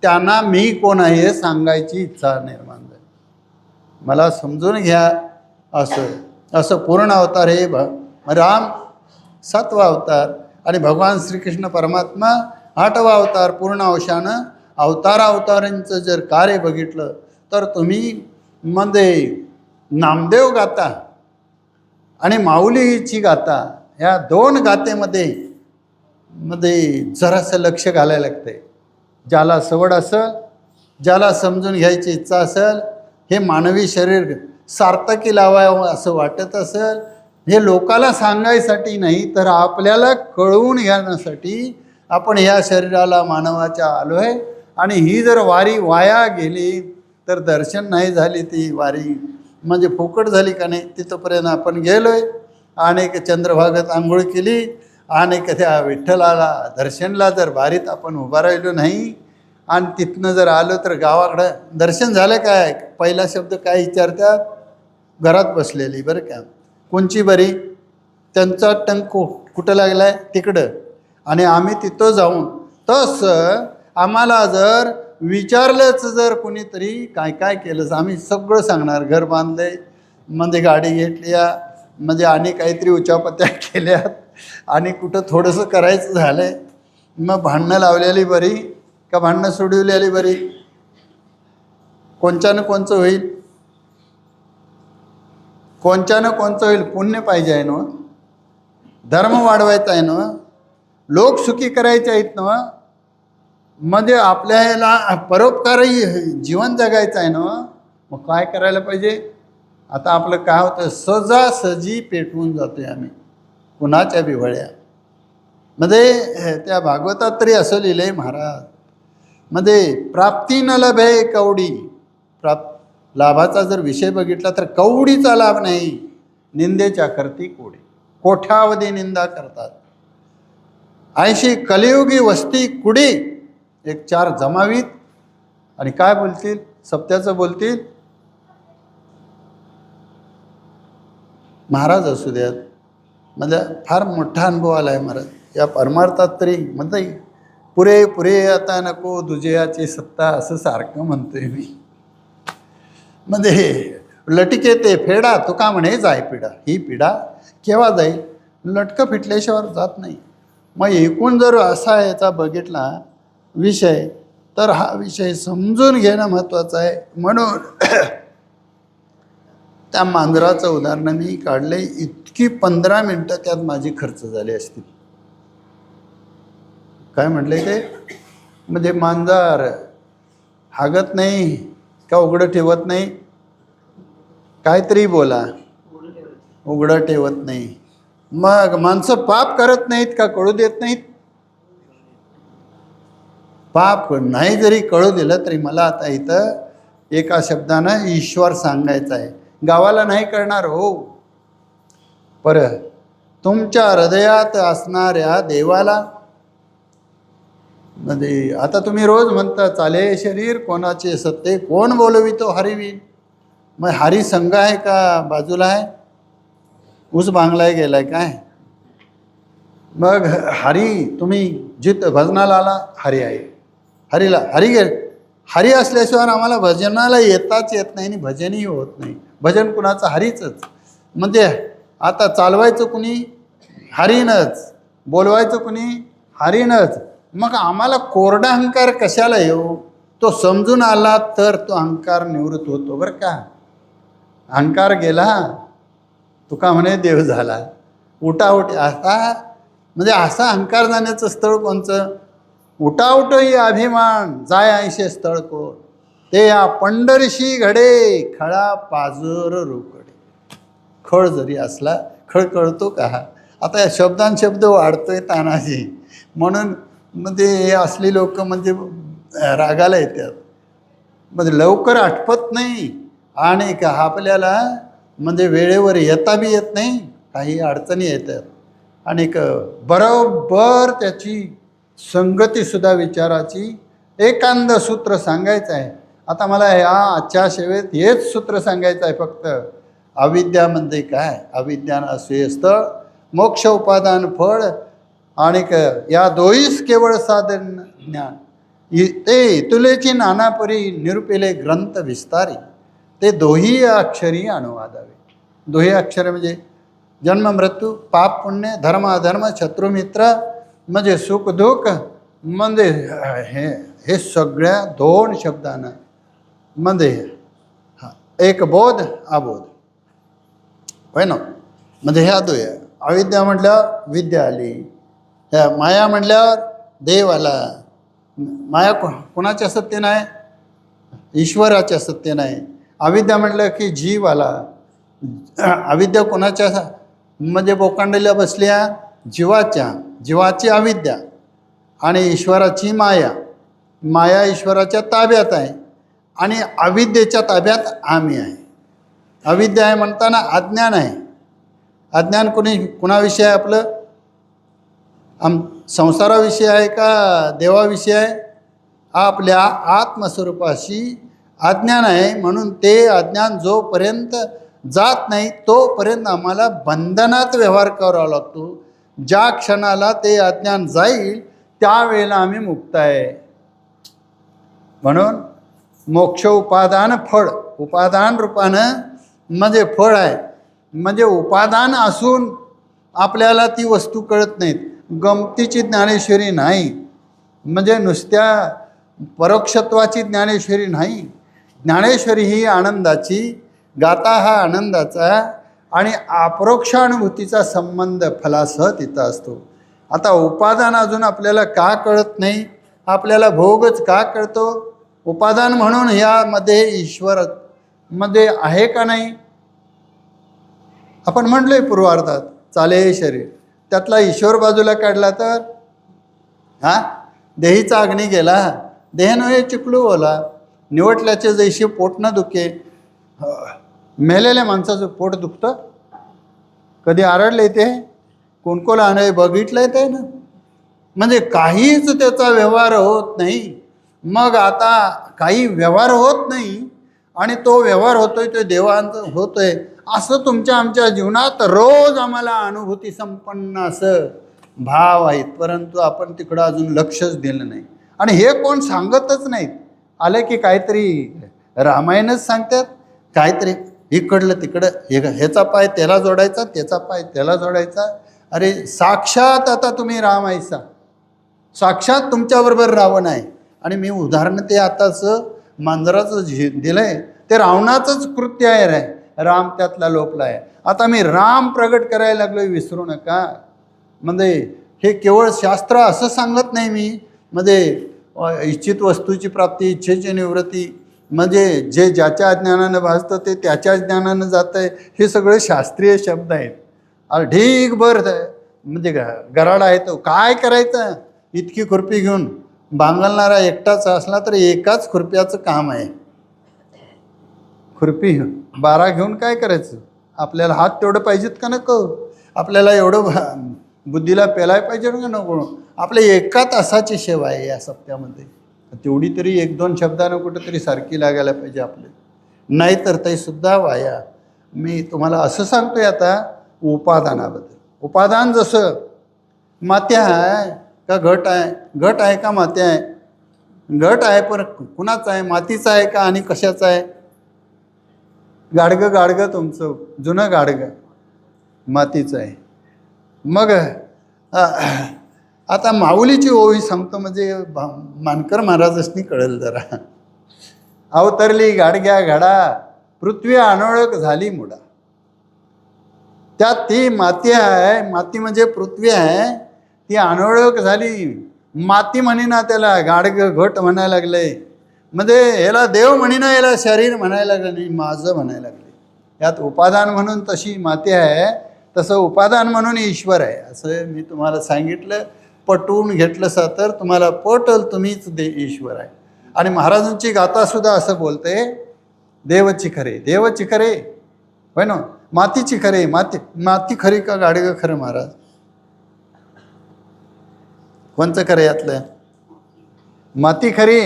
त्यांना मी कोण आहे हे सांगायची इच्छा निर्माण झाली. मला समजून घ्या. असं पूर्ण अवतार हे राम 7वा अवतार आणि भगवान श्रीकृष्ण परमात्मा 8वा अवतार. पूर्ण अंशानं अवतारांचं जर कार्य बघितलं तर तुम्ही मध्ये नामदेव गाता आणि माऊलीची गाता ह्या 2 गातेमध्ये जरासं लक्ष घालायला लागतंय. ज्याला सवड असेल, ज्याला समजून घ्यायची इच्छा असेल, हे मानवी शरीर सार्थकी लावावं असं वाटत असेल, हे लोकाला सांगायसाठी नाही तर आपल्याला कळवून घेण्यासाठी आपण ह्या शरीराला मानवाच्या आलो आहे. आणि ही जर वारी वाया गेली तर दर्शन नाही झाली ती वारी म्हणजे फुकट झाली का नाही. तिथंपर्यंत आपण गेलो आहे, अनेक चंद्रभागेत आंघोळ केली, अनेक त्या विठ्ठलाला दर्शनला जर बारीत आपण उभा राहिलो नाही आणि तिथनं जर आलो तर गावाकडं दर्शन झालं काय? पहिला शब्द काय विचारतात? घरात बसलेली बरं का, कोणची बरी? त्यांचा टंक कुठं लागला आहे? तिकडं. आणि आम्ही तिथं जाऊन तसं आम्हाला जर विचारलंच जर कोणीतरी काय काय केलंच आम्ही सगळं सांगणार. घर बांधले म्हणजे गाडी घेतली म्हणजे आणि काहीतरी उचापत्या केल्यात आणि कुठं थोडंसं करायचं झालं आहे मग भांडणं लावलेली बरी का भांडणं सोडवलेली बरी? कोणच्यानं कोणचं होईल? कोणच्यानं कोणचं होईल? पुण्य पाहिजे आहे ना, धर्म वाढवायचा आहे ना, लोक सुखी करायचे आहेत ना. म्हणजे आपल्याला परोपकारही जीवन जगायचं आहे ना, मग काय करायला पाहिजे? आता आपलं काय होतं, सहजासहजी पेटवून जातोय आम्ही कुणाच्या बिवळ्या. मध्ये त्या भागवतात तरी असं लिहिलंय महाराज, मध्ये प्राप्ती न लभे कवडी. लाभाचा जर विषय बघितला तर कवडीचा लाभ नाही, निंदेच्या करती कोडी. कोठ्यावधी निंदा करतात. ऐशी कलियुगी वस्ती कुडी, एक चार जमावीत आणि काय बोलतील? सत्याचं बोलतील. महाराज असू द्यात, म्हणजे फार मोठा अनुभव आला आहे महाराज या परमार्थात. तरी म्हणजे पुरे पुरे आता नको दुजयाची सत्ता असं सारखं म्हणतोय मी. म्हणजे लटके ते फेडा तुका म्हणे जाय पिढा. ही पिढा केव्हा जाईल? लटकं फिटल्याशिवाय जात नाही. मग एकूण जर असा याचा बघितला विषय, तर हा विषय समजून घेणं महत्त्वाचं आहे. म्हणून त्या मांजराचं उदाहरण मी काढले. इतकी 15 मिनटं त्यात माझी खर्च झाली असतील. काय म्हटले ते? म्हणजे मांजर हागत नाही का उघडं ठेवत नाही? काहीतरी बोला. उघडं ठेवत नाही. मग माणसं पाप करत नाहीत का कळू देत नाहीत? पाप नाही जरी कळू दिलं तरी मला आता इथं एका शब्दानं ईश्वर सांगायचा आहे. गावाला नाही कळणार हो, पर तुमच्या हृदयात असणाऱ्या देवाला. म्हणजे आता तुम्ही रोज म्हणता चाले शरीर कोणाचे सत्ते, कोण बोलवितो हरिवीन. मग हरी संघ आहे का बाजूला आहे? ऊस बांगलाय गेलाय काय? मग हरी तुम्ही जित भजनाला आला हरी आहे. हरीला हरी गे हरी असल्याशिवाय आम्हाला भजनाला येताच येत नाही आणि भजनही होत नाही. भजन कुणाचं? हरीचंच. म्हणजे आता चालवायचं कुणी? हरीनच. बोलवायचं कुणी? हरीनच. मग आम्हाला कोरडा अहंकार कशाला येऊ? तो समजून आला तर तो अहंकार निवृत्त होतो बरं का. अहंकार गेला तुका म्हणे देव झाला. उठाउठ असा म्हणजे असा अहंकार जाण्याचं स्थळ कोणचं? उठाउठही अभिमान जाय ऐशे स्थळ कोण. ते या पंढरीशी घडे खळा पाजर रोकडे. खळ जरी असला खळ कळतो का? आता या शब्द वाढतोय तानाजी. म्हणून म्हणजे हे असली लोक म्हणजे रागाला येतात. म्हणजे लवकर आठवत नाही आणि का आपल्याला म्हणजे वेळेवर येता बी येत नाही. काही अडचणी येतात आणि बरोबर त्याची संगतीसुद्धा विचाराची एकांद सूत्र सांगायचं आहे. आता मला ह्या आजच्या सेवेत हेच सूत्र सांगायचं आहे फक्त. अविद्यामध्ये काय? अविद्यान असे स्थळ मोक्ष उपादान फळ आणि या दोहीच केवळ साधन ज्ञान. ते तुलेची नानापरी निरुपेले ग्रंथ विस्तारी. ते दोही अक्षरी अनुवादावे. दोही अक्षर म्हणजे जन्म मृत्यू, पाप पुण्य, धर्म अधर्म, शत्रू मित्र, म्हणजे सुख दुःख, म्हणजे हे सगळ्या 2 शब्दानं म्हणजे एक बोध अबोध होय ना. म्हणजे ह्या दोया. अविद्या म्हटल्यावर विद्या आली. ह्या माया म्हटल्यावर देव आला. माया कोणाच्या सत्तेनं आहे? ईश्वराच्या सत्तेनं आहे. अविद्या म्हटलं की जीव आला. अविद्या कोणाच्या म्हणजे बोकांडल्या बसल्या? जीवाच्या. जीवाची अविद्या आणि ईश्वराची माया. माया ईश्वराच्या ताब्यात आहे आणि अविद्येच्या ताब्यात आम्ही आहे. अविद्या आहे म्हणताना अज्ञान आहे. अज्ञान कुणाविषयी आहे? आपलं संसाराविषयी आहे का देवाविषयी आहे? आपल्या आत्मस्वरूपाशी अज्ञान आहे. म्हणून ते अज्ञान जोपर्यंत जात नाही तोपर्यंत आम्हाला बंधनात व्यवहार करावा लागतो. ज्या क्षणाला ते अज्ञान जाईल त्यावेळेला आम्ही मुक्त आहे. म्हणून मोक्ष उपादान फळ. उपादान रूपानं म्हणजे फळ आहे. म्हणजे उपादान असून आपल्याला ती वस्तू कळत नाहीत. गमतीची ज्ञानेश्वरी नाही. म्हणजे नुसत्या परोक्षत्वाची ज्ञानेश्वरी नाही. ज्ञानेश्वरी ही आनंदाची, गाता हा आनंदाचा आणि अपरोक्षानुभूतीचा संबंध फलासह तिथं असतो. आता उपादान अजून आपल्याला का कळत नाही? आपल्याला भोगच का कळतो? उपादान म्हणून यामध्ये ईश्वर मध्ये आहे का नाही? आपण म्हटलोय पूर्वार्धात चाले शरीर, त्यातला ईश्वर बाजूला काढला तर देहीचा अग्नी गेला, देह नव्हे चिखलू ओला, निवटल्याचे जैशी पोट न दुखे. मेलेल्या माणसाचं पोट दुखतं? कधी आरडले ते? कोणकोण आणे बघितलंय ते ना? म्हणजे काहीच त्याचा व्यवहार होत नाही. मग आता काही व्यवहार होत नाही आणि तो व्यवहार होतोय तो देवांचा होतोय असं तुमच्या आमच्या जीवनात रोज आम्हाला अनुभूती संपन्न असं भाव आहेत, परंतु आपण तिकडं अजून लक्षच दिलं नाही. आणि हे कोण सांगतच नाहीत. आलं की काहीतरी रामायणच सांगतात, काहीतरी इकडलं तिकडं, ह्याचा पाय त्याला जोडायचा, त्याचा पाय त्याला जोडायचा. अरे साक्षात आता तुम्ही राम आहेसा, साक्षात तुमच्याबरोबर रावण आहे. आणि मी उदाहरण ते आताच मांजराचं दिलंय, ते रावणाचंच कृत्य आहे रे. राम त्यातला लोपला आहे. आता मी राम प्रगट करायला लागलोय, विसरू नका. म्हणजे हे केवळ शास्त्र असं सांगत नाही मी. म्हणजे इच्छित वस्तूची प्राप्ती, इच्छेची निवृत्ती, म्हणजे जे ज्याच्या ज्ञानानं भासतं ते त्याच्या ज्ञानानं जातं आहे, हे सगळे शास्त्रीय शब्द आहेत. ढीगभर म्हणजे गराड आहे. तो काय करायचं? इतकी खुर्पी घेऊन बांगलणारा एकटाच असला तर एकाच खुर्प्याचं काम आहे. खुर्पी 12 घेऊन काय करायचं? आपल्याला हात तेवढं पाहिजेत का नको? आपल्याला एवढं बुद्धीला पेलाय पाहिजे का नको? आपल्या एका तासाची सेवा आहे या सप्त्यामध्ये. तेवढी तरी 1-2 शब्दानं कुठंतरी सारखी लागायला पाहिजे आपले, नाहीतर ते सुद्धा वाया. मी तुम्हाला असं सांगतोय आता उपादानाबद्दल. उपादान जसं मात्या आहे का घट आहे? घट आहे का मात्या आहे? घट आहे, पण कुणाचं आहे? मातीचं आहे का आणि कशाचं आहे? गाडगं तुमचं जुनं गाडगं मातीचं आहे. मग आता माऊलीची ओवी सांगतो, म्हणजे मानकर महाराजांनी कळेल जरा. अवतरली गाडग्या घडा, पृथ्वी अनोळख झाली मुडा. त्यात ती माती आहे, माती म्हणजे पृथ्वी आहे, ती अनोळख झाली. माती म्हणीना त्याला गाडगं घट म्हणायला लागले. म्हणजे याला देव म्हणीना, याला शरीर म्हणायला लागलं नाही, माझं म्हणायला लागले. यात उपादान म्हणून तशी माती आहे, तसं उपादान म्हणून ईश्वर आहे. असं मी तुम्हाला सांगितलं, पटवून घेतलं सा तर तुम्हाला पटल, तुम्हीच ईश्वर आहे. आणि महाराजांची गाथासुद्धा असं बोलते, देवची खरे, देवची खरे, होय ना, मातीची खरे, माती खरी का गाडगं खरं? महाराज कोणचं खरं यातलं? माती खरी,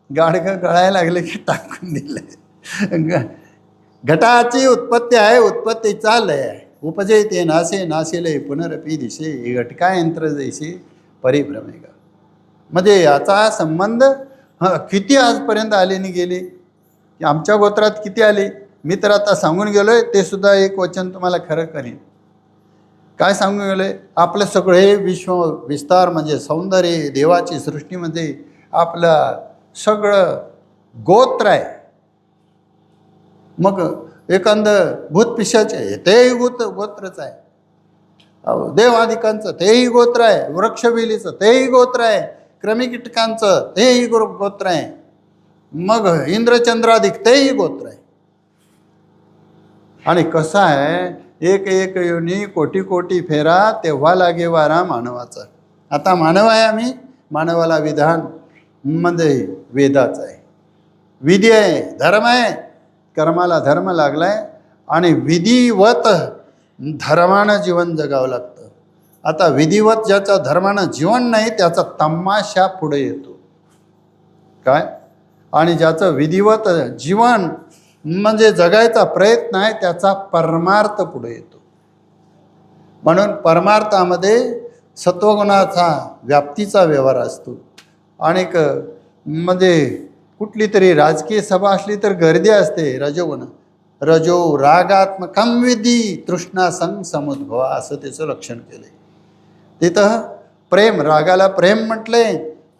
गाडगं गळायला लागले की टाकून दिले. घटाची उत्पत्ती आहे, उत्पत्तीचा लय आहे. उपजे ते नासे, नाशिले पुनरपी दिशे, घटका यंत्र जैसे परिभ्रमेगा. म्हणजे याचा संबंध किती आजपर्यंत आले नाही गेले, की आमच्या गोत्रात किती आले. मी तर आता सांगून गेलोय, ते सुद्धा एक वचन तुम्हाला खरं करीन. काय सांगून गेलोय? आपलं सगळे विश्व विस्तार म्हणजे सौंदर्य, देवाची सृष्टीमध्ये आपलं सगळं गोत्र आहे. मग एखादं भूत पिशाच आहे, तेही गोत्रच आहे. देवादिकांचं तेही गोत्र आहे, वृक्षवेलीचं तेही गोत्र आहे, क्रमिकीटकांचं तेही गोत्र आहे, मग इंद्रचंद्रादिक तेही गोत्र आहे. आणि कसं आहे, एक एक योनी कोटी कोटी फेरा, तेव्हा लागे वारा मानवाचा. आता मानव आहे आम्ही, मानवाला विधान म्हणजे वेदाच आहे, विधी आहे, धर्म आहे. कर्माला धर्म लागलाय आणि विधिवत धर्मानं जीवन जगावं लागतं. आता विधिवत ज्याचं धर्मानं जीवन नाही त्याचा तमाशा पुढे येतो. काय? आणि ज्याचं विधिवत जीवन म्हणजे जगायचा प्रयत्न आहे त्याचा परमार्थ पुढे येतो. म्हणून परमार्थामध्ये सत्वगुणाचा व्याप्तीचा व्यवहार असतो. आणि म्हणजे कुठली तरी राजकीय सभा असली तर गर्दी असते, रजोगुण. रजो रागात्मकम विधी तृष्णा संग समुद्भवा, असं त्याचं लक्षण केलंय. तिथं प्रेम, रागाला प्रेम म्हटले,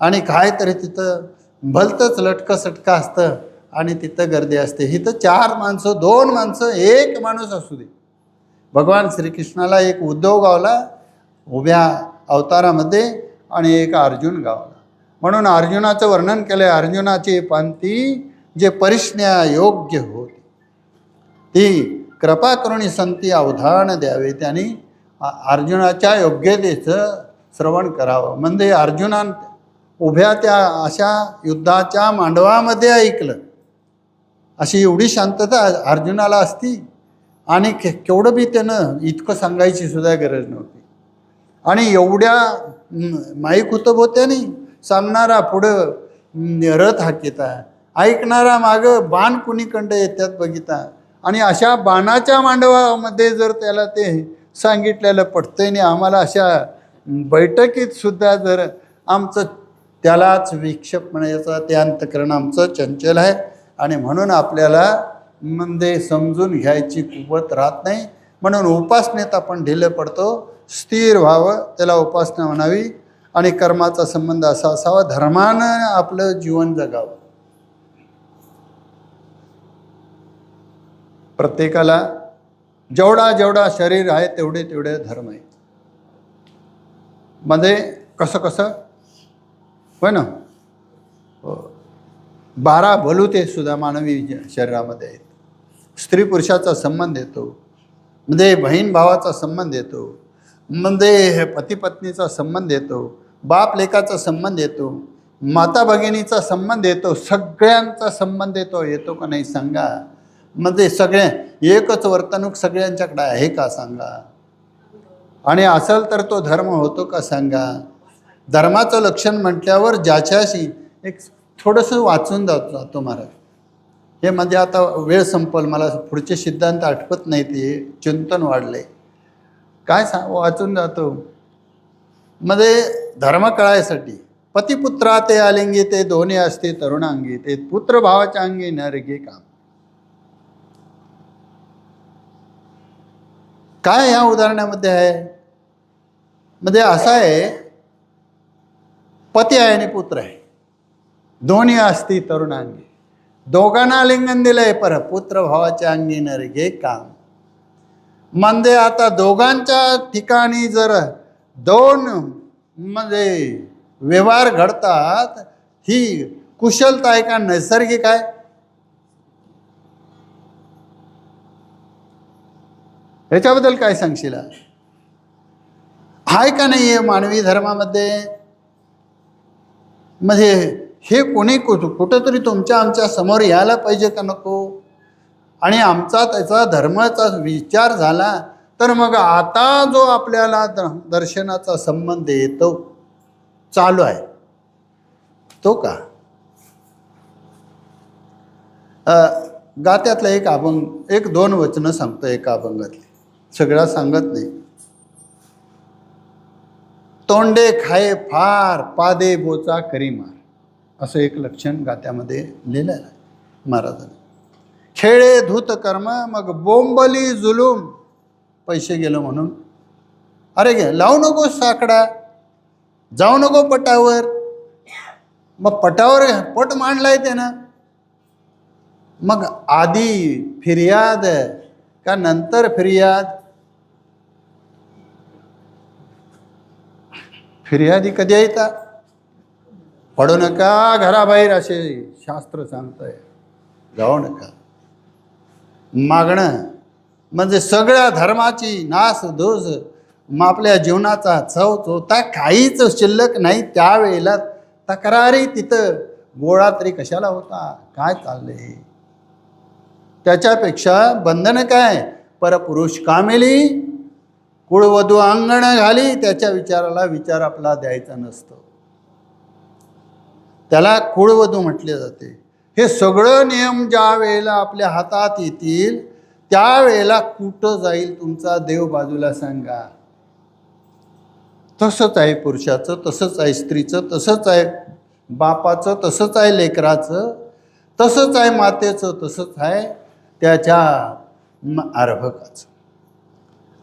आणि काय तरी तिथं भलतंच लटकं सटका असतं आणि तिथं गर्दी असते. इथं 4 माणसं, 2 माणसं, 1 माणूस असू दे. भगवान श्रीकृष्णाला एक उद्धव गावला उभ्या अवतारामध्ये आणि एक अर्जुन गावला. म्हणून अर्जुनाचं वर्णन केलं आहे. अर्जुनाची पंथी जे परिष्ण्या योग्य होती ती कृपा करुणी संती अवधान द्यावे. त्यांनी अर्जुनाच्या योग्यतेचं श्रवण करावं. म्हणजे अर्जुना उभ्या त्या अशा युद्धाच्या मांडवामध्ये ऐकलं. अशी एवढी शांतता अर्जुनाला असती आणि केवढं बी त्यानं इतकं सांगायची सुद्धा गरज नव्हती. आणि एवढ्या माईक होतं बोत्याने सांगणारा पुढं रथ हाकिता, ऐकणारा मागं बाण कुणीकडं येतात बघिता. आणि अशा बाणाच्या मांडवामध्ये जर त्याला ते सांगितलेलं पटतंय नाही आम्हाला, अशा बैठकीत सुद्धा जर आमचं त्यालाच विक्षेप म्हणायचा, ते अंतकरण आमचं चंचल आहे. आणि म्हणून आपल्याला म्हणजे समजून घ्यायची कुवत राहत नाही. म्हणून उपासनेत आपण ढिलं पडतो. स्थिर व्हावं, त्याला उपासना म्हणावी. आणि कर्माचा संबंध असा असावा, धर्मानं आपलं जीवन जगावं. प्रत्येकाला जेवढा जेवढा शरीर आहे तेवढे तेवढे धर्म आहे. मध्ये कसं कसं होय ना, 12 बलुते सुद्धा मानवी शरीरामध्ये आहेत. स्त्री पुरुषाचा संबंध येतो, म्हणजे बहीण भावाचा संबंध येतो, म्हणजे पती पत्नीचा संबंध येतो, बाप लेकाचा संबंध येतो, माता भगिनीचा संबंध येतो, सगळ्यांचा संबंध येतो का नाही सांगा. म्हणजे सगळे एकच वर्तणूक सगळ्यांच्याकडे आहे का सांगा. आणि असेल तर तो धर्म होतो का सांगा. धर्माचं लक्षण म्हटल्यावर ज्याच्याशी एक थोडंसं वाचून जातो महाराज. हे म्हणजे आता वेळ संपल, मला पुढचे सिद्धांत आठवत नाही, ते चिंतन वाढले काय वाचून जातो. मध्ये धर्म कळायसाठी पतिपुत्रा ते आलिंगी ते दोन्ही असते तरुणांगी, ते पुत्र भावाच्या अंगी न रे काम. काय या उदाहरणामध्ये आहे. म्हणजे असं आहे, पती आहे आणि पुत्र आहे, दोन्ही असती तरुणांगी, दोघांना लिंगन दिलंय, पर पुत्र भावाच्या अंगी न रे काम. म्हणजे आता दोघांच्या ठिकाणी जर दोन म्हणजे व्यवहार घडतात, ही कुशलता आहे का नैसर्गिक आहे. ह्याच्याबद्दल काय सांगशील. आहे का नाही आहे मानवी धर्मामध्ये. म्हणजे हे कोणी कुठंतरी तुमच्या आमच्या समोर यायला पाहिजे का नको. आणि आमचा त्याचा धर्माचा विचार झाला तर मग आता जो आपल्याला दर्शनाचा संबंध येतो चालू आहे तो का. गात्यातलं एक अभंग, 1-2 वचनं सांगतो एका अभंगातली, सगळा सांगत नाही. तोंडे खाये फार पादे बोचा करी मार, असं एक लक्षण गात्यामध्ये लिहिलं आहे महाराजांनी. खेळे धूत कर्म मग बोंबली जुलूम, पैसे गेलो म्हणून अरे घे लावू नको साकडा, जाऊ नको पटावर. मग पटावर पट मांडलाय त्यानं, मग आधी फिर्याद का नंतर फिर्याद. फिर्यादी कधी येतात. पडू नका घराबाहेर असे शास्त्र सांगतंय. जाऊ नका. मागणं म्हणजे सगळ्या धर्माची नास धूस, आपल्या जीवनाचा चव चोता काहीच शिल्लक नाही. त्यावेळेला तक्रारी तिथं गोळा तरी कशाला होता, काय चाललंय. त्याच्यापेक्षा बंधन काय, परपुरुष कामेली कुळवधू अंगण घाली, त्याच्या विचाराला विचार आपला द्यायचा नसतो. त्याला कुळवधू म्हटले जाते. हे सगळं नियम ज्या वेळेला आपल्या हातात येतील त्यावेळेला कुठं जाईल तुमचा देव बाजूला सांगा. तसंच आहे पुरुषाचं, तसंच आहे स्त्रीचं, तसंच आहे बापाचं, तसंच आहे लेकराचं, तसंच आहे मातेचं, तसंच आहे त्याच्या अर्भकाचं.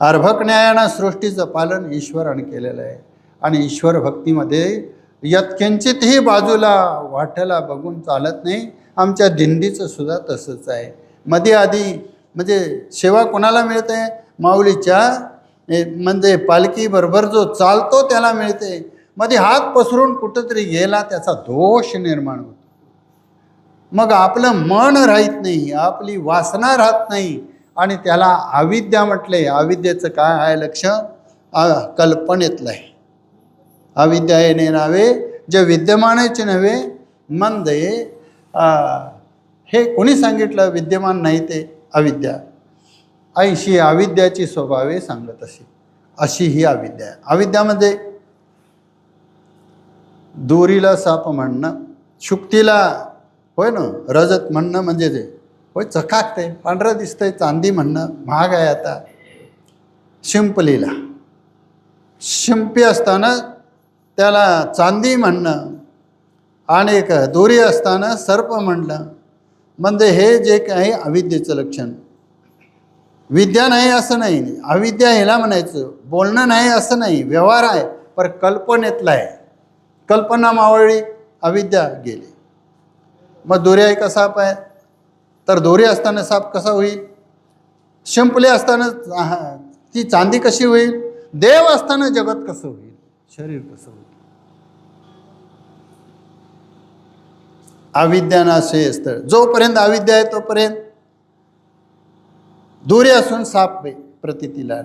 अर्भक न्यायानं सृष्टीचं पालन ईश्वराने केलेलं आहे. आणि ईश्वर भक्तीमध्ये यत्किंचितही बाजूला वाटेला बघून चालत नाही. आमच्या दिंडीचं सुद्धा तसंच आहे. मध्ये आधी म्हणजे सेवा कोणाला मिळते, माऊलीच्या म्हणजे पालखी बरोबर जो चालतो त्याला मिळते. मध्ये हात पसरून कुठंतरी गेला त्याचा दोष निर्माण होतो. मग आपलं मन राहत नाही, आपली वासना राहत नाही, आणि त्याला अविद्या म्हटले. अविद्येचं काय आहे लक्ष? कल्पनेतलं आहे. अविद्या येणे नावे जे विद्यमानाचे नव्हे मंदे. हे कोणी सांगितलं? विद्यमान नाही ते अविद्या. ऐशी अविद्याची स्वभावे सांगत अशी ही अविद्या आहे. अविद्यामध्ये दोरीला साप म्हणणं, शुक्तीला होय ना रजत म्हणणं, म्हणजे ते होय चकाकते, पांढरं दिसतंय, चांदी म्हणणं महाग आहे आता. शिंपलीला शिंपी असताना त्याला चांदी म्हणणं, आणि एक दोरी असताना सर्प म्हणणं, म्हणजे हे जे काही अविद्येचं लक्षण. विद्या नाही असं नाही, अविद्या ह्याला म्हणायचं. बोलणं नाही असं नाही, व्यवहार आहे, पर कल्पनेतला आहे. कल्पना मावळली, अविद्या गेली. मग दोरी आहे का साप आहे? तर दोरी असताना साप कसा होईल? शिंपले असताना ती चांदी कशी होईल? देव असताना जगत कसं होईल? शरीर कसं होईल? अविद्या नाशे असतं. जोपर्यंत अविद्या आहे तोपर्यंत दोरी असून साप प्रतीतीला.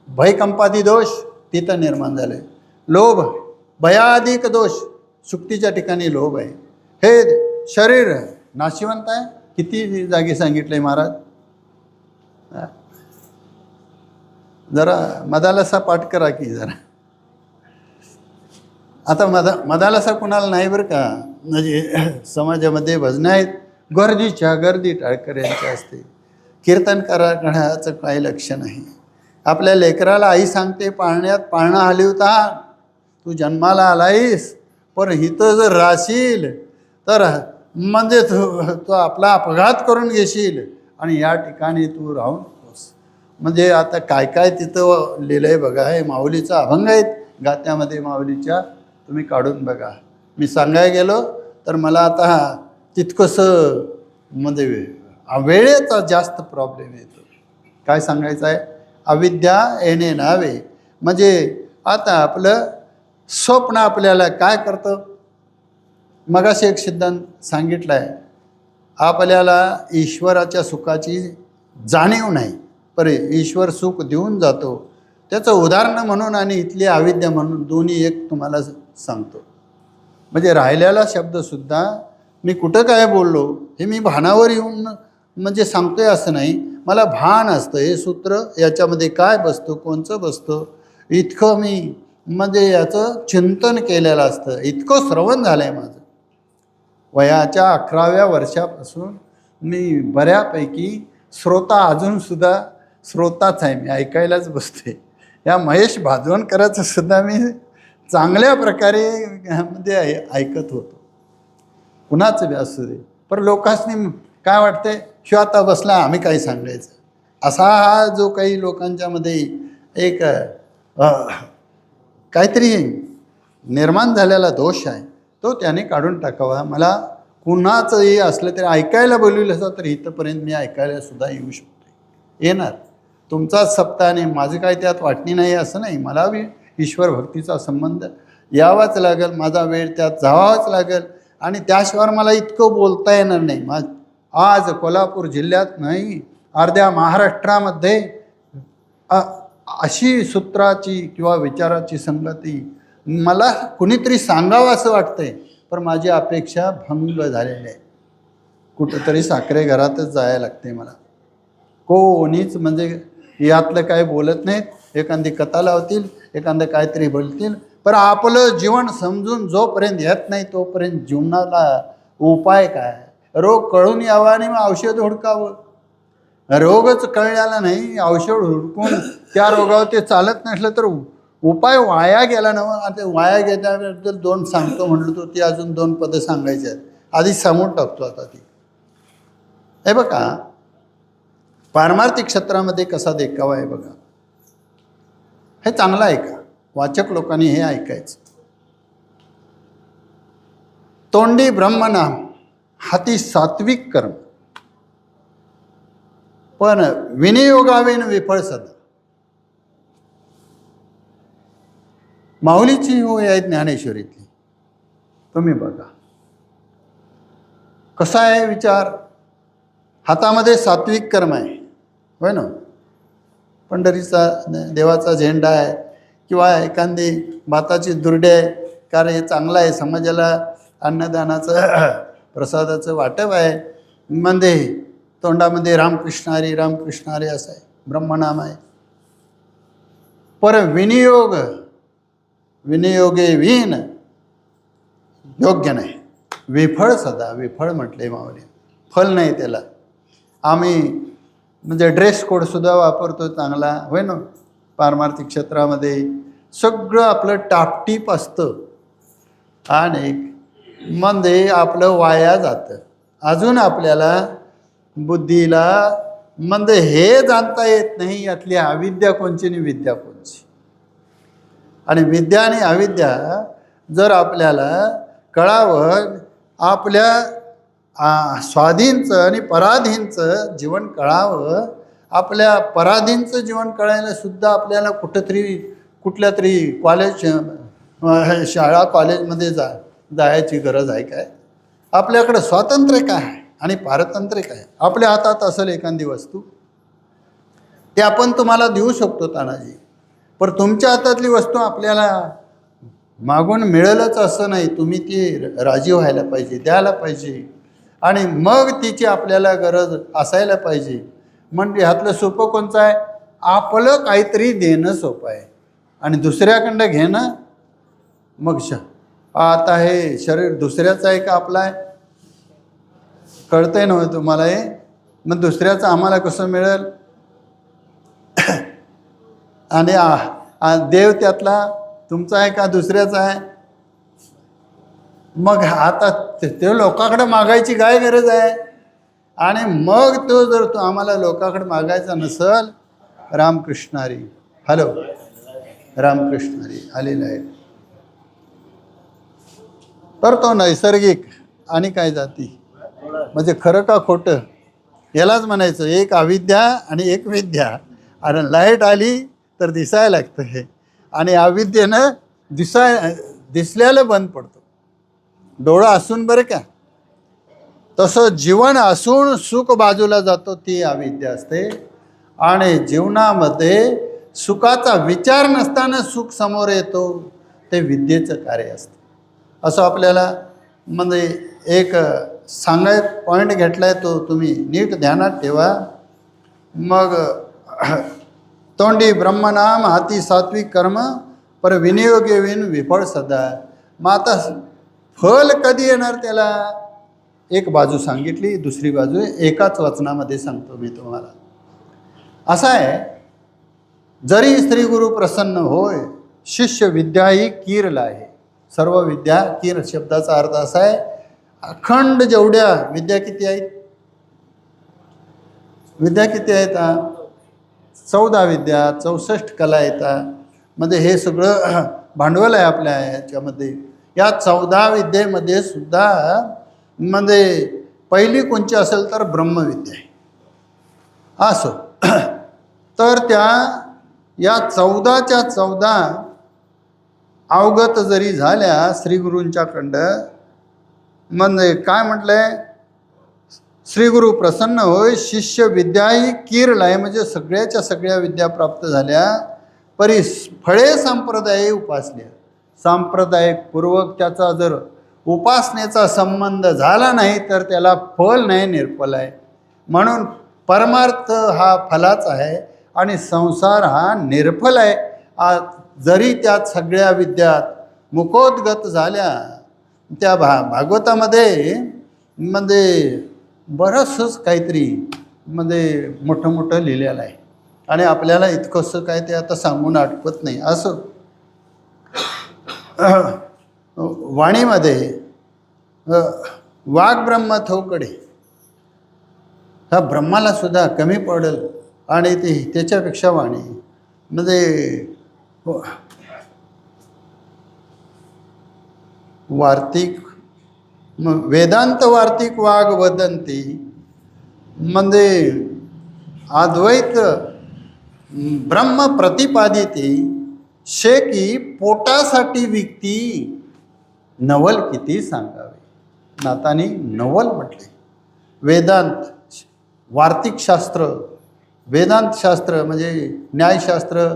भयकंपादी दोष तिथं निर्माण झाले. लोभ भयाधिक दोष, सुक्तीच्या ठिकाणी लोभ आहे. हे शरीर नाशिवंत आहे. किती जागी सांगितलंय महाराज. जरा मदालसा पाठ करा की जरा. आता मदालसा कुणाला नाही बरं का, म्हणजे समाजामध्ये भजनं आहेत, गर्दीच्या गर्दी टाळकऱ्यांच्या असते. कीर्तन करण्याचं काही लक्ष नाही. आपल्या लेकराला आई सांगते पाळण्यात पाळणा हलवता, तू जन्माला आलायस, पण इथं जर राहशील तर म्हणजे तू आपला अपघात करून घेशील, आणि या ठिकाणी तू राहून नकोस. म्हणजे आता काय काय तिथं लिहिलं आहे बघा. हे माऊलीचा अभंग आहेत गात्यामध्ये माऊलीच्या, तुम्ही काढून बघा. मी सांगायला गेलो तर मला आता तितकंसं म्हणजे वेळेचा जास्त प्रॉब्लेम येतो. काय सांगायचं आहे? अविद्या येणे नावे म्हणजे आता आपलं स्वप्न आपल्याला काय करतं? मगाशी एक सिद्धांत सांगितला आहे, आपल्याला ईश्वराच्या सुखाची जाणीव नाही, पर ईश्वर सुख देऊन जातो. त्याचं उदाहरण म्हणून आणि इथली अविद्या म्हणून दोन्ही एक तुम्हाला सांगतो. म्हणजे राहिलेला शब्दसुद्धा मी कुठं काय बोललो हे मी भानावर येऊन म्हणजे सांगतोय असं नाही. मला भान असतं हे सूत्र याच्यामध्ये काय बसतं, कोणचं बसतं, इतकं मी म्हणजे याचं चिंतन केलेलं असतं. इतकं श्रवण झालं आहे माझं. वयाच्या 11व्या वर्षापासून मी बऱ्यापैकी श्रोता, अजूनसुद्धा श्रोताच आहे. मी ऐकायलाच बसते. या महेश भाजवणकरांचं सुद्धा मी चांगल्या प्रकारे म्हणजे ऐकत होतो. कुणाचं बी असू दे, पण लोकांनी काय वाटते, शिव आता बसला आम्ही काही सांगायचं, असा हा जो काही लोकांच्यामध्ये एक काहीतरी निर्माण झालेला दोष आहे, तो त्याने काढून टाकावा. मला कुणाचंही असलं तरी ऐकायला बोलवलं असं तर इथंपर्यंत मी ऐकायला सुद्धा येऊ शकतो, येणार. तुमचाच सप्ताह आणि माझं काय त्यात वाटणी नाही असं नाही. मला बी ईश्वर भक्तीचा संबंध यावाच लागेल, माझा वेळ त्यात जावाच लागेल, आणि त्याशिवाय मला इतकं बोलता येणार नाही. आज कोल्हापूर जिल्ह्यात नाही, अर्ध्या महाराष्ट्रामध्ये अशी सूत्राची किंवा विचाराची संगती मला कुणीतरी सांगावं असं वाटतंय, पण माझी अपेक्षा भंग झालेली आहे. कुठंतरी साखरे घरातच जायला लागते मला. कोणीच म्हणजे यातलं काय बोलत नाहीत. एखादी कथा लावतील, एखादं काहीतरी बोलतील, पण आपलं जीवन समजून जोपर्यंत येत नाही तोपर्यंत जीवनाला उपाय काय? रोग कळून यावा आणि मग औषध हुडकावं. रोगच कळलेला नाही, औषध हुडकून त्या रोगावर ते चालत नसलं तर उपाय वाया गेला ना. आता वाया गेल्याबद्दल 2 सांगतो म्हटलं तो ती अजून 2 पदं सांगायची आहेत. आधी सांगून टाकतो आता ती. हे बघा पारमार्थिक क्षेत्रामध्ये कसा देखावा आहे बघा. हे चांगलं आहे का? वाचक लोकांनी हे ऐकायचं. तोंडी ब्रह्मनाम, हाती सात्विक कर्म, पण विनियोगावेन विफळ सदा. माऊलीची होय आहे ज्ञानेश्वरीतली. तुम्ही बघा कसा आहे विचार. हातामध्ये सात्विक कर्म आहे, होय ना, पंढरीचा देवाचा झेंडा आहे, किंवा एखादी भाताची दुर्डे आहे, कारण हे चांगलं आहे, समाजाला अन्नदानाचं प्रसादाचं वाटप आहे. मध्ये तोंडामध्ये रामकृष्ण हरी रामकृष्ण हरी असं आहे, ब्रह्मनाम आहे. पर विनियोग विनियोगे विहीन योग्य नाही. विफळ सदा, विफळ म्हटले माऊली, फल नाही त्याला. आम्ही म्हणजे ड्रेस कोडसुद्धा वापरतो चांगला, होय ना, पारमार्थिक क्षेत्रामध्ये सगळं आपलं टापटीप असतं आणि म्हणजे आपलं वाया जातं. अजून आपल्याला बुद्धीला म्हणजे हे जाणता येत नाही यातली अविद्या कोणची आणि विद्या कोणची. आणि विद्या आणि अविद्या जर आपल्याला कळावं, आपल्या स्वाधीनचं आणि पराधीनचं जीवन कळावं, आपल्या पराधीनचं जीवन कळायला सुद्धा आपल्याला कुठल्या तरी कॉलेज शाळा कॉलेजमध्ये जायची गरज आहे काय? आपल्याकडं स्वातंत्र्य काय आहे आणि पारतंत्र्य काय? आपल्या हातात असेल एखादी वस्तू, ते आपण तुम्हाला देऊ शकतो तानाजी, पण तुमच्या हातातली वस्तू आपल्याला मागून मिळेलच असं नाही. तुम्ही ती राजी व्हायला पाहिजे, द्यायला पाहिजे, आणि मग तिची आपल्याला गरज असायला पाहिजे. म्हणजे ह्यातलं सोपं कोणचं आहे? आपलं काहीतरी देणं सोपं आहे आणि दुसऱ्याकडं घेणं. मग आता हे शरीर दुसऱ्याचं आहे का आपलं आहे? कळतंय ना तुम्हाला हे? मग दुसऱ्याचं आम्हाला कसं मिळेल? आणि देव त्यातला तुमचा आहे का दुसऱ्याचा आहे? मग आता ते लोकांकडे मागायची काय गरज आहे? आणि मग तो जर तो आम्हाला लोकांकडे मागायचा नसल, रामकृष्ण हरी, हॅलो रामकृष्ण हरी आलेला आहे, तर तो नैसर्गिक आणि काय जाती, म्हणजे खरं का खोटं यालाच म्हणायचं. एक अविद्या आणि एक विद्या. आणि लाईट आली तर दिसायला लागतं हे, आणि अविद्येनं दिसल्याला बंद पडतो. डोळा असून बरं का, तसं जीवन असून सुख बाजूला जातो, ती अविद्या असते. आणि जीवनामध्ये सुखाचा विचार नसताना सुख समोर येतो, ते विद्येचं कार्य असतं. असं आपल्याला म्हणजे एक पॉईंट घेतला आहे, तो तुम्ही नीट ध्यानात ठेवा. मग तोंडी ब्रह्मनाम, हाती सात्विक कर्म, पर विनियोगे विन विफळ सदा. मग आता फल कधी येणार त्याला? एक बाजू सांगितली, दुसरी बाजू एकाच वचनामध्ये सांगतो मी तुम्हाला. असं आहे, जरी स्त्री गुरु प्रसन्न होय, शिष्य विद्या ही कीरला आहे. सर्व विद्या, कीर शब्दाचा अर्थ असा आहे, अखंड जेवढ्या विद्या किती आहेत? विद्या किती आहेत? 14 विद्या, 64 कला येतात. म्हणजे हे सगळं भांडवल आहे आपल्या ह्याच्यामध्ये. या 14 विद्येमध्ये सुद्धा म्हणजे पहिली कोणची असेल तर ब्रह्मविद्या आहे. असो, तर या 14च्या 14 अवगत जरी झाल्या श्रीगुरूंच्याकडं, म्हणजे काय म्हटलंय? श्रीगुरु प्रसन्न होय, शिष्य विद्याही कीरलाय, म्हणजे सगळ्याच्या सगळ्या विद्या प्राप्त झाल्या, परी फळे संप्रदाय उपासल्या. सांप्रदायिक पूर्वक त्याचा जर उपासनेचा संबंध झाला नाही तर त्याला फल नाही, निर्फल आहे. म्हणून परमार्थ हा फलाचा आहे आणि संसार हा निर्फल आहे. जरी त्यात सगळ्या विद्यात मुखोद्गत झाल्या, त्या भागवतामध्ये म्हणजे बरंचसं काहीतरी म्हणजे मोठं मोठं लिहिलेलं आहे, आणि आपल्याला इतकंसं काय ते आता सांगून आठवत नाही. असं वाणीमध्ये वाघ ब्रह्म थोकडे, ह्या ब्रह्माला सुद्धा कमी पडेल, आणि ते त्याच्यापेक्षा वाणी म्हणजे वार्तिक, वेदांत वार्तिक वाघ वदंती, म्हणजे अद्वैत ब्रह्म प्रतिपादिती, शे की पोटासाठी विकती नवल किती सांगावे. नाथांनी नवल म्हटले. वेदांत, वार्तिकशास्त्र, वेदांतशास्त्र म्हणजे न्यायशास्त्र,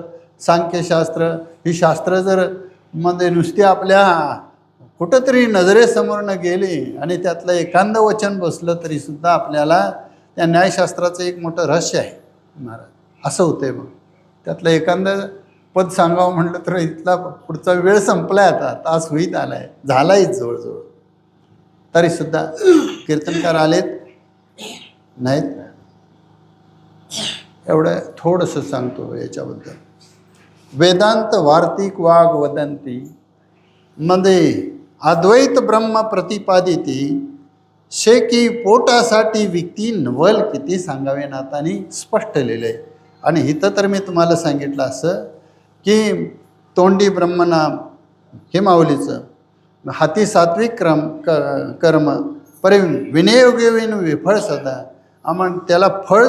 सांख्यशास्त्र ही शास्त्र जर मध्ये नुसती आपल्या कुठंतरी नजरेसमोरनं गेली आणि त्यातलं एखादं वचन बसलं तरीसुद्धा आपल्याला त्या न्यायशास्त्राचं एक मोठं रहस्य आहे महाराज असं होतंय. मग त्यातलं एखादं पद सांगावं म्हटलं तर इथला पुढचा वेळ संपलाय, आता तास होईत आलाय, झालाय जवळजवळ, तरीसुद्धा कीर्तनकार आलेत नाहीत. एवढं थोडंसं सांगतो याच्याबद्दल. वेदांत वार्तिक वाग वदंती मध्ये अद्वैत ब्रह्म प्रतिपादिती शे की पोटासाठी विकती नवल किती सांगावे. नाथांनी स्पष्ट लिहिलं आहे. आणि इथं तर मी तुम्हाला सांगितलं असं की तोंडी ब्रह्मनाम हे माऊलीचं, हाती सात्विक कर्म परि विनयोगे विन विफळ सदा. आम्हाला त्याला फळ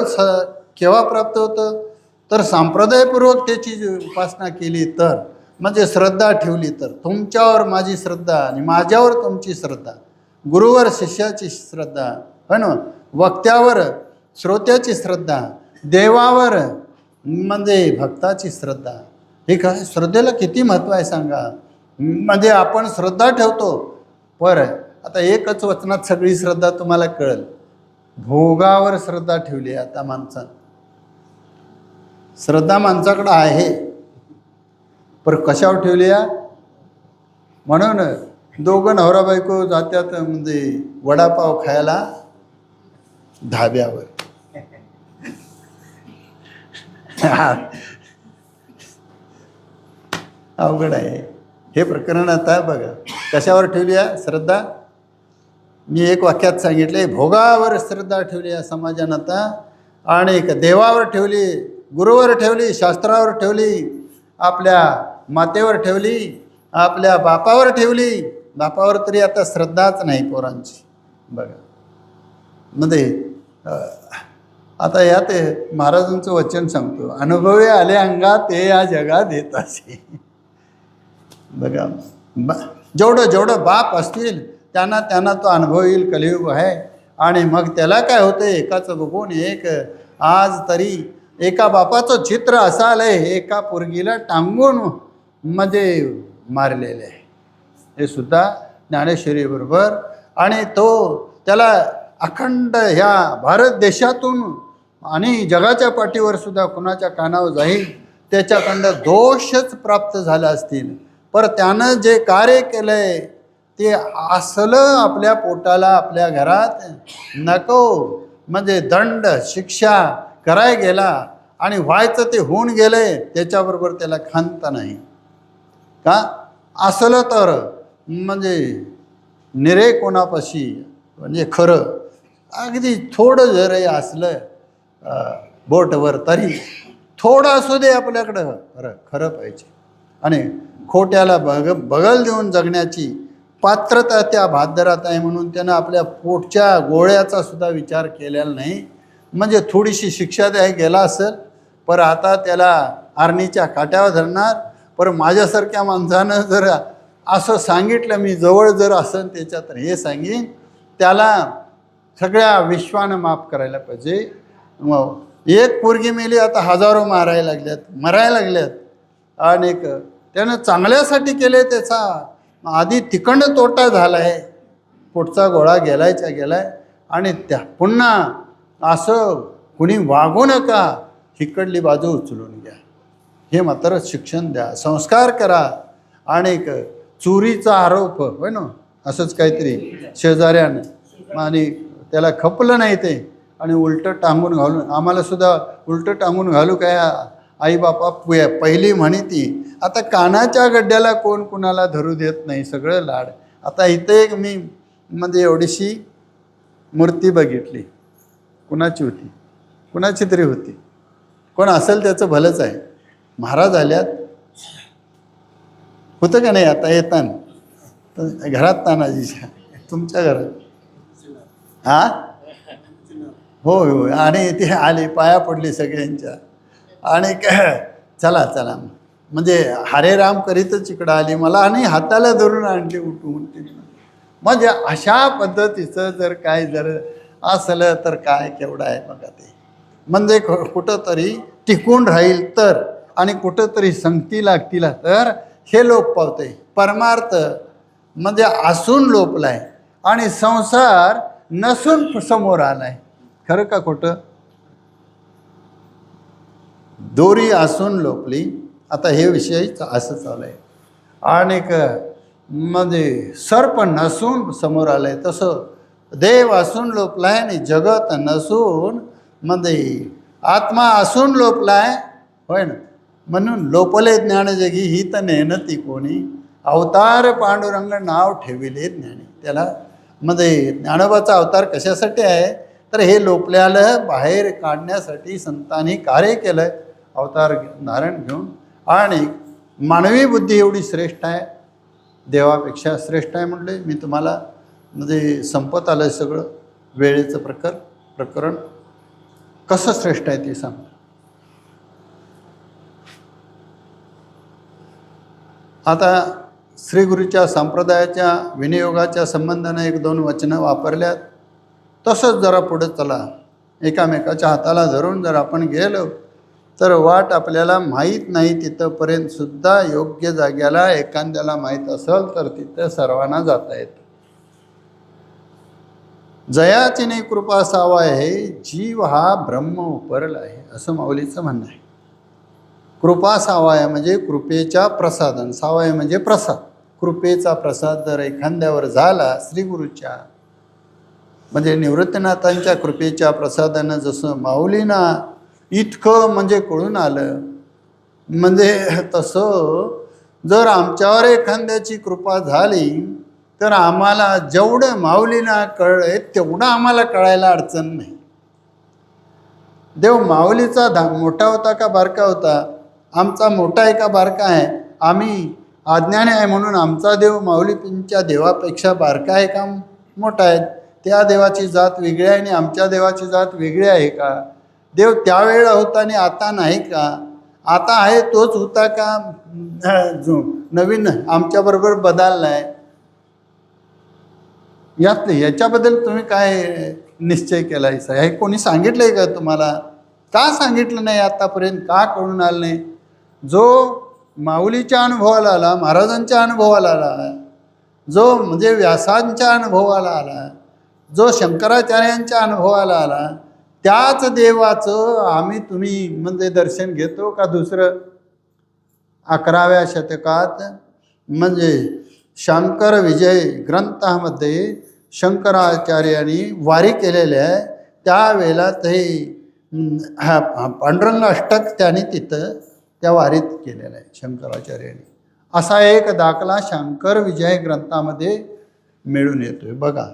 केव्हा प्राप्त होतं तर संप्रदायपूर्वक त्याची उपासना केली तर, म्हणजे श्रद्धा ठेवली तर. तुमच्यावर माझी श्रद्धा आणि माझ्यावर तुमची श्रद्धा, गुरुवर शिष्याची श्रद्धा, है ना, वक्त्यावर श्रोत्याची श्रद्धा, देवावर म्हणजे भक्ताची श्रद्धा. हे काय श्रद्धेला किती महत्त्व आहे सांगा. म्हणजे आपण श्रद्धा ठेवतो, पर आता एकच वचनात सगळी श्रद्धा तुम्हाला कळेल. भोगावर श्रद्धा ठेवली आता माणसानं. श्रद्धा माणसाकडं आहे, पर कशावर ठेवली आहे. म्हणून दोघं नवरा बायको जात्यात म्हणजे वडापाव खायला धाब्यावर. अवघड आहे हे प्रकरण. आता बघा कशावर ठेवली आहे श्रद्धा. मी एक वाक्यात सांगितले, भोगावर श्रद्धा ठेवली आहे समाजानं आता, आणि देवावर ठेवली, गुरुवर ठेवली, शास्त्रावर ठेवली, आपल्या मातेवर ठेवली, आपल्या बापावर ठेवली. बापावर तरी आता श्रद्धाच नाही पोरांची बघा. मध्ये आता यात महाराजांचं वचन सांगतो, अनुभवे आले अंगात ते या जगात येत असे. बघा जेवढं बाप असतील त्यांना त्यांना तो अनुभव येईल. कलियुग आहे. आणि मग त्याला काय होतं, एकाचं बघून एक. आज तरी एका बापाचं चित्र असं आलंय, एका पोरगीला टांगून म्हणजे मारलेले आहे. हे सुद्धा ज्ञानेश्वरीबरोबर. आणि तो त्याला अखंड ह्या भारत देशातून आणि जगाच्या पाठीवर सुद्धा कुणाच्या कानावर जाईल त्याच्याकडं दोषच प्राप्त झाले असतील, पर त्यानं जे कार्य केलं आहे ते असलं आपल्या पोटाला आपल्या घरात नको म्हणजे दंड शिक्षा कराय गेला आणि व्हायचं ते होऊन गेले, त्याच्याबरोबर त्याला खंत नाही का. असलं तर म्हणजे निरे कोणापाशी म्हणजे खरं अगदी थोडं जर असलं बोटवर तरी थोडं असू दे आपल्याकडं खरं पाहिजे. आणि खोट्याला बगल देऊन जगण्याची पात्रता त्या भादरात आहे. म्हणून त्यानं आपल्या पोटच्या गोळ्याचा सुद्धा विचार केलेला नाही. म्हणजे थोडीशी शिक्षा द्याय गेला असेल, पर आता त्याला आरणीच्या काट्यावर धरणार. पर माझ्यासारख्या माणसानं जर असं सांगितलं, मी जवळ जर असेल त्याच्या, तर हे सांगीन त्याला सगळ्या विश्वानं माफ करायला पाहिजे. एक पोरगी मेली, आता हजारो मरायला लागल्यात. आणि त्यानं चांगल्यासाठी केले, त्याचा आधी तिकडनं तोटा झाला आहे, पोटचा गोळा गेलाय. आणि त्या पुन्हा असं कुणी वागू नका, इकडली बाजू उचलून घ्या. हे मात्र शिक्षण द्या, संस्कार करा. आणि चोरीचा आरोप होय ना, असंच काहीतरी शेजाऱ्यानं आणि त्याला खपलं नाही ते, आणि उलटं टांगून घालून आम्हाला सुद्धा उलटं टांगून घालू काय आई बापा पहिली म्हणी ती. आता कानाच्या गड्ड्याला कोण कुणाला धरू देत नाही, सगळं लाड. आता इथे एक मी म्हणजे एवढीशी मूर्ती बघितली, कुणाची होती, कुणाची तरी होती, कोण असेल त्याचं भलंच आहे. महाराज आल्यात होतं का नाही. आता येताना घरात तानाजीच्या तुमच्या घरात हो हो. आणि ते आले, पाया पडले सगळ्यांच्या. आणि चला म्हणजे हरे राम करीतच इकडं आली मला आणि हाताला धरून आणली उठून. म्हणजे अशा पद्धतीचं जर काय जर असलं तर काय केवढं आहे बघा ते. म्हणजे कुठंतरी टिकून राहील तर आणि कुठंतरी संगती लागतील तर हे लोप पावते. परमार्थ म्हणजे असून लोपलाय आणि संसार नसून समोर आलाय. खरं का खोटं? दोरी असून लोपली. आता हे विषय असं चालू आहे. आणि म्हणजे सर्प नसून समोर आलंय तसं देव असून लोपलाय आणि जगत नसून म्हणजे आत्मा असून लोपलाय. होय ना. म्हणून लोपले ज्ञानजगी ही तर नेनती कोणी, अवतार पांडुरंग नाव ठेविले ज्ञानी. त्याला म्हणजे ज्ञानोबाचा अवतार कशासाठी आहे तर हे लोपल्याला बाहेर काढण्यासाठी संतांनी कार्य केलं अवतार धारण घेऊन. आणि मानवी बुद्धी एवढी श्रेष्ठ आहे, देवापेक्षा श्रेष्ठ आहे म्हटले. मी तुम्हाला म्हणजे संपत आलं सगळं वेळेचं प्रकरण कसं श्रेष्ठ आहे ते सांग. आता श्रीगुरूच्या संप्रदायाच्या विनियोगाच्या संबंधाने 1-2 वचनं वापरल्यात. तसंच जरा पुढे चला. एकामेकाच्या हाताला धरून जर आपण गेलो तर वाट आपल्याला माहीत नाही तिथंपर्यंत सुद्धा योग्य जाग्याला एखाद्याला माहीत असेल तर तिथं सर्वांना जाता येतं. जयाची नाही कृपा सावाय आहे, जीव हा ब्रह्म उपरला आहे, असं माऊलीचं म्हणणं आहे. कृपा सावाय म्हणजे कृपेच्या प्रसादन. सावाय म्हणजे प्रसाद. कृपेचा प्रसाद जर एखाद्यावर झाला श्रीगुरूच्या म्हणजे निवृत्तीनाथांच्या कृपेच्या प्रसादानं जसं माऊलींना इतकं म्हणजे कळून आलं, म्हणजे तसं जर आमच्यावर एखाद्याची कृपा झाली तर आम्हाला जेवढं माऊलींना कळलंय तेवढं आम्हाला कळायला अडचण नाही. देव माऊलीचा मोठा होता का बारका होता? आमचा मोठा आहे का बारका आहे? आम्ही अज्ञानी आहे म्हणून आमचा देव माऊलींच्या देवापेक्षा बारका आहे का मोठा आहे? त्या देवाची जात वेगळी आहे आणि आमच्या देवाची जात वेगळी आहे का? देव त्यावेळेला होता आणि आता नाही का? आता आहे तोच होता का जो नवीन आमच्याबरोबर बदलला आहे? याच्याबद्दल तुम्ही काय निश्चय केला? हे कोणी सांगितलंय का तुम्हाला? का सांगितलं नाही आतापर्यंत? का कळून आलं नाही? जो माऊलीच्या अनुभवाला आला, महाराजांच्या अनुभवाला आला, जो म्हणजे व्यासांच्या अनुभवाला आला, जो शंकराचार्यांच्या अनुभवाला आला, त्याच देवाचं आम्ही तुम्ही म्हणजे दर्शन घेतो का दुसरं? 11व्या शतकात म्हणजे शंकर विजय ग्रंथामध्ये शंकराचार्यांनी वारी केलेल्या आहे. त्यावेळेला ते पांडुरंग अष्टक त्यांनी तिथं त्या वारीत केलेला आहे शंकराचार्यांनी. असा एक दाखला शंकर विजय ग्रंथामध्ये मिळून येतोय बघा.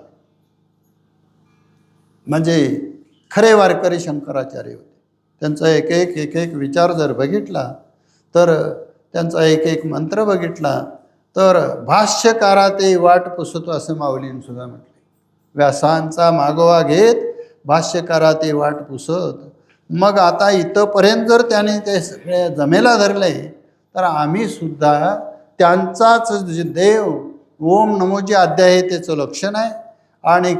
म्हणजे खरे वारकरी शंकराचार्य होते. त्यांचा एक एक विचार जर बघितला तर त्यांचा एक मंत्र बघितला तर भाष्यकारा ते वाट पुसतो असं माऊलींनी सुद्धा म्हटले. व्यासांचा मागोवा घेत भाष्यकारा ते वाट पुसत. मग आता इथंपर्यंत जर त्याने ते सगळे जमेला धरले तर आम्ही सुद्धा त्यांचाच जे देव ओम नमोजी अध्याय आहे त्याचं लक्षण आहे. आणि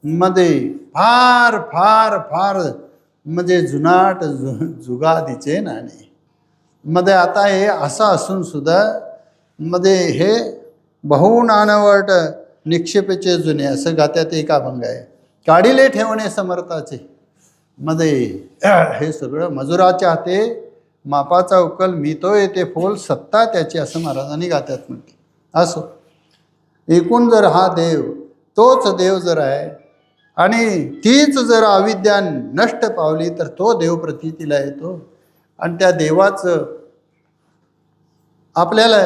मध्ये फार फार फार म्हणजे जुनाट जुगादीचे नाणे मध्ये आता हे असं असून सुद्धा मध्ये हे बहु नानवट निक्षेपेचे जुने असं गात्यात एक अभंग आहे. काढिले ठेवणे समर्थाचे मध्ये हे सगळं मजुराच्या हाते मापाचा उकल मितो येते फोल सत्ता त्याची असं महाराजांनी गात्यात म्हटले. असो एकूण जर हा देव तोच देव जर आहे आणि तीच जर अविद्या नष्ट पावली तर तो देव प्रतीतीला येतो. आणि त्या देवाचं आपल्याला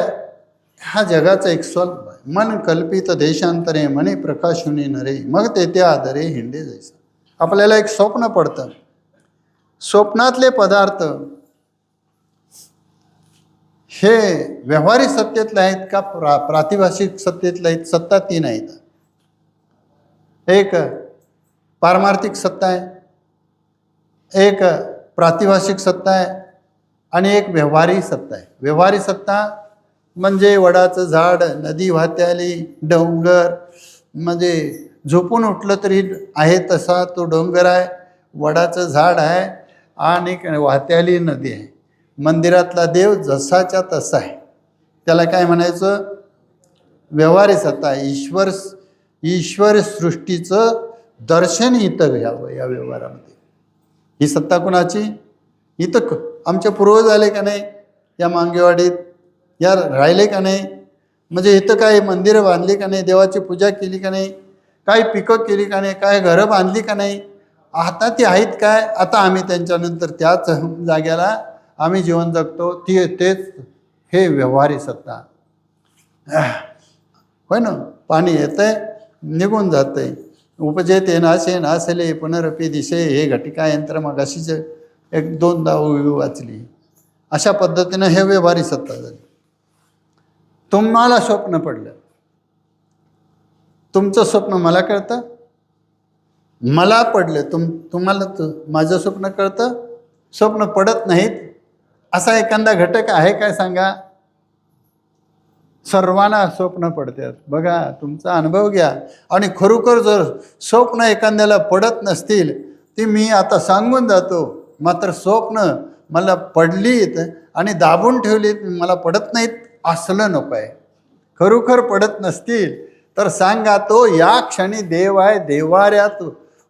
ह्या जगाचं एक स्वल्प मन कल्पित देशांतरे मने प्रकाशुनी नरे मग ते आदरे हिंडे जायचं. आपल्याला एक स्वप्न पडतं. स्वप्नातले पदार्थ हे व्यवहारिक सत्तेतले आहेत का प्रातिभाषिक सत्तेतले आहेत? सत्ता 3 आहेत. एक पारमार्थिक सत्ता आहे, एक प्रातिभाषिक सत्ता आहे आणि एक व्यवहारी सत्ता आहे. व्यवहारी सत्ता म्हणजे वडाचं झाड, नदी वाहत्याली, डोंगर, म्हणजे झोपून उठलं तरी आहे तसा तो डोंगर आहे, वडाचं झाड आहे आणि वाहत्याली नदी आहे. मंदिरातला देव जसाच्या तसा आहे. त्याला काय म्हणायचं? व्यवहारी सत्ता आहे. ईश्वर सृष्टीचं दर्शन इथं घ्यावं या व्यवहारामध्ये. ही सत्ता कुणाची? इथं आमचे पूर्वज आले का नाही या मांगेवाडीत, या राहिले का नाही, म्हणजे इथं काय मंदिरं बांधली का नाही, देवाची पूजा केली का नाही, काय पिकं केली का नाही, काय घरं बांधली का नाही, आता ती आहेत काय? आता आम्ही त्यांच्यानंतर त्याच जाग्याला आम्ही जीवन जगतो. तेच हे व्यवहारी सत्ता होय ना. पाणी येतंय निघून जातंय. उपजेते नाशे नासले पुनरपी दिशे, हे घटिका यंत्र मग अशीच एक दोनदा वाचली. अशा पद्धतीनं हे व्यवहारी सत्ता झाली. तुम्हाला स्वप्न पडलं, तुमचं स्वप्न मला कळतं, मला पडलं तुम्हाला माझं स्वप्न कळतं, स्वप्न पडत नाहीत असा एखादा घटक आहे काय सांगा? सर्वांना स्वप्न पडतात. बघा, तुमचा अनुभव घ्या. आणि खरोखर जर स्वप्न एखाद्याला पडत नसतील, ती मी आता सांगून जातो, मात्र स्वप्न मला पडलीत आणि दाबून ठेवलीत, मला पडत नाहीत असलं नको आहे. खरोखर पडत नसतील तर सांगा, तो या क्षणी देव आहे. देवाऱ्यात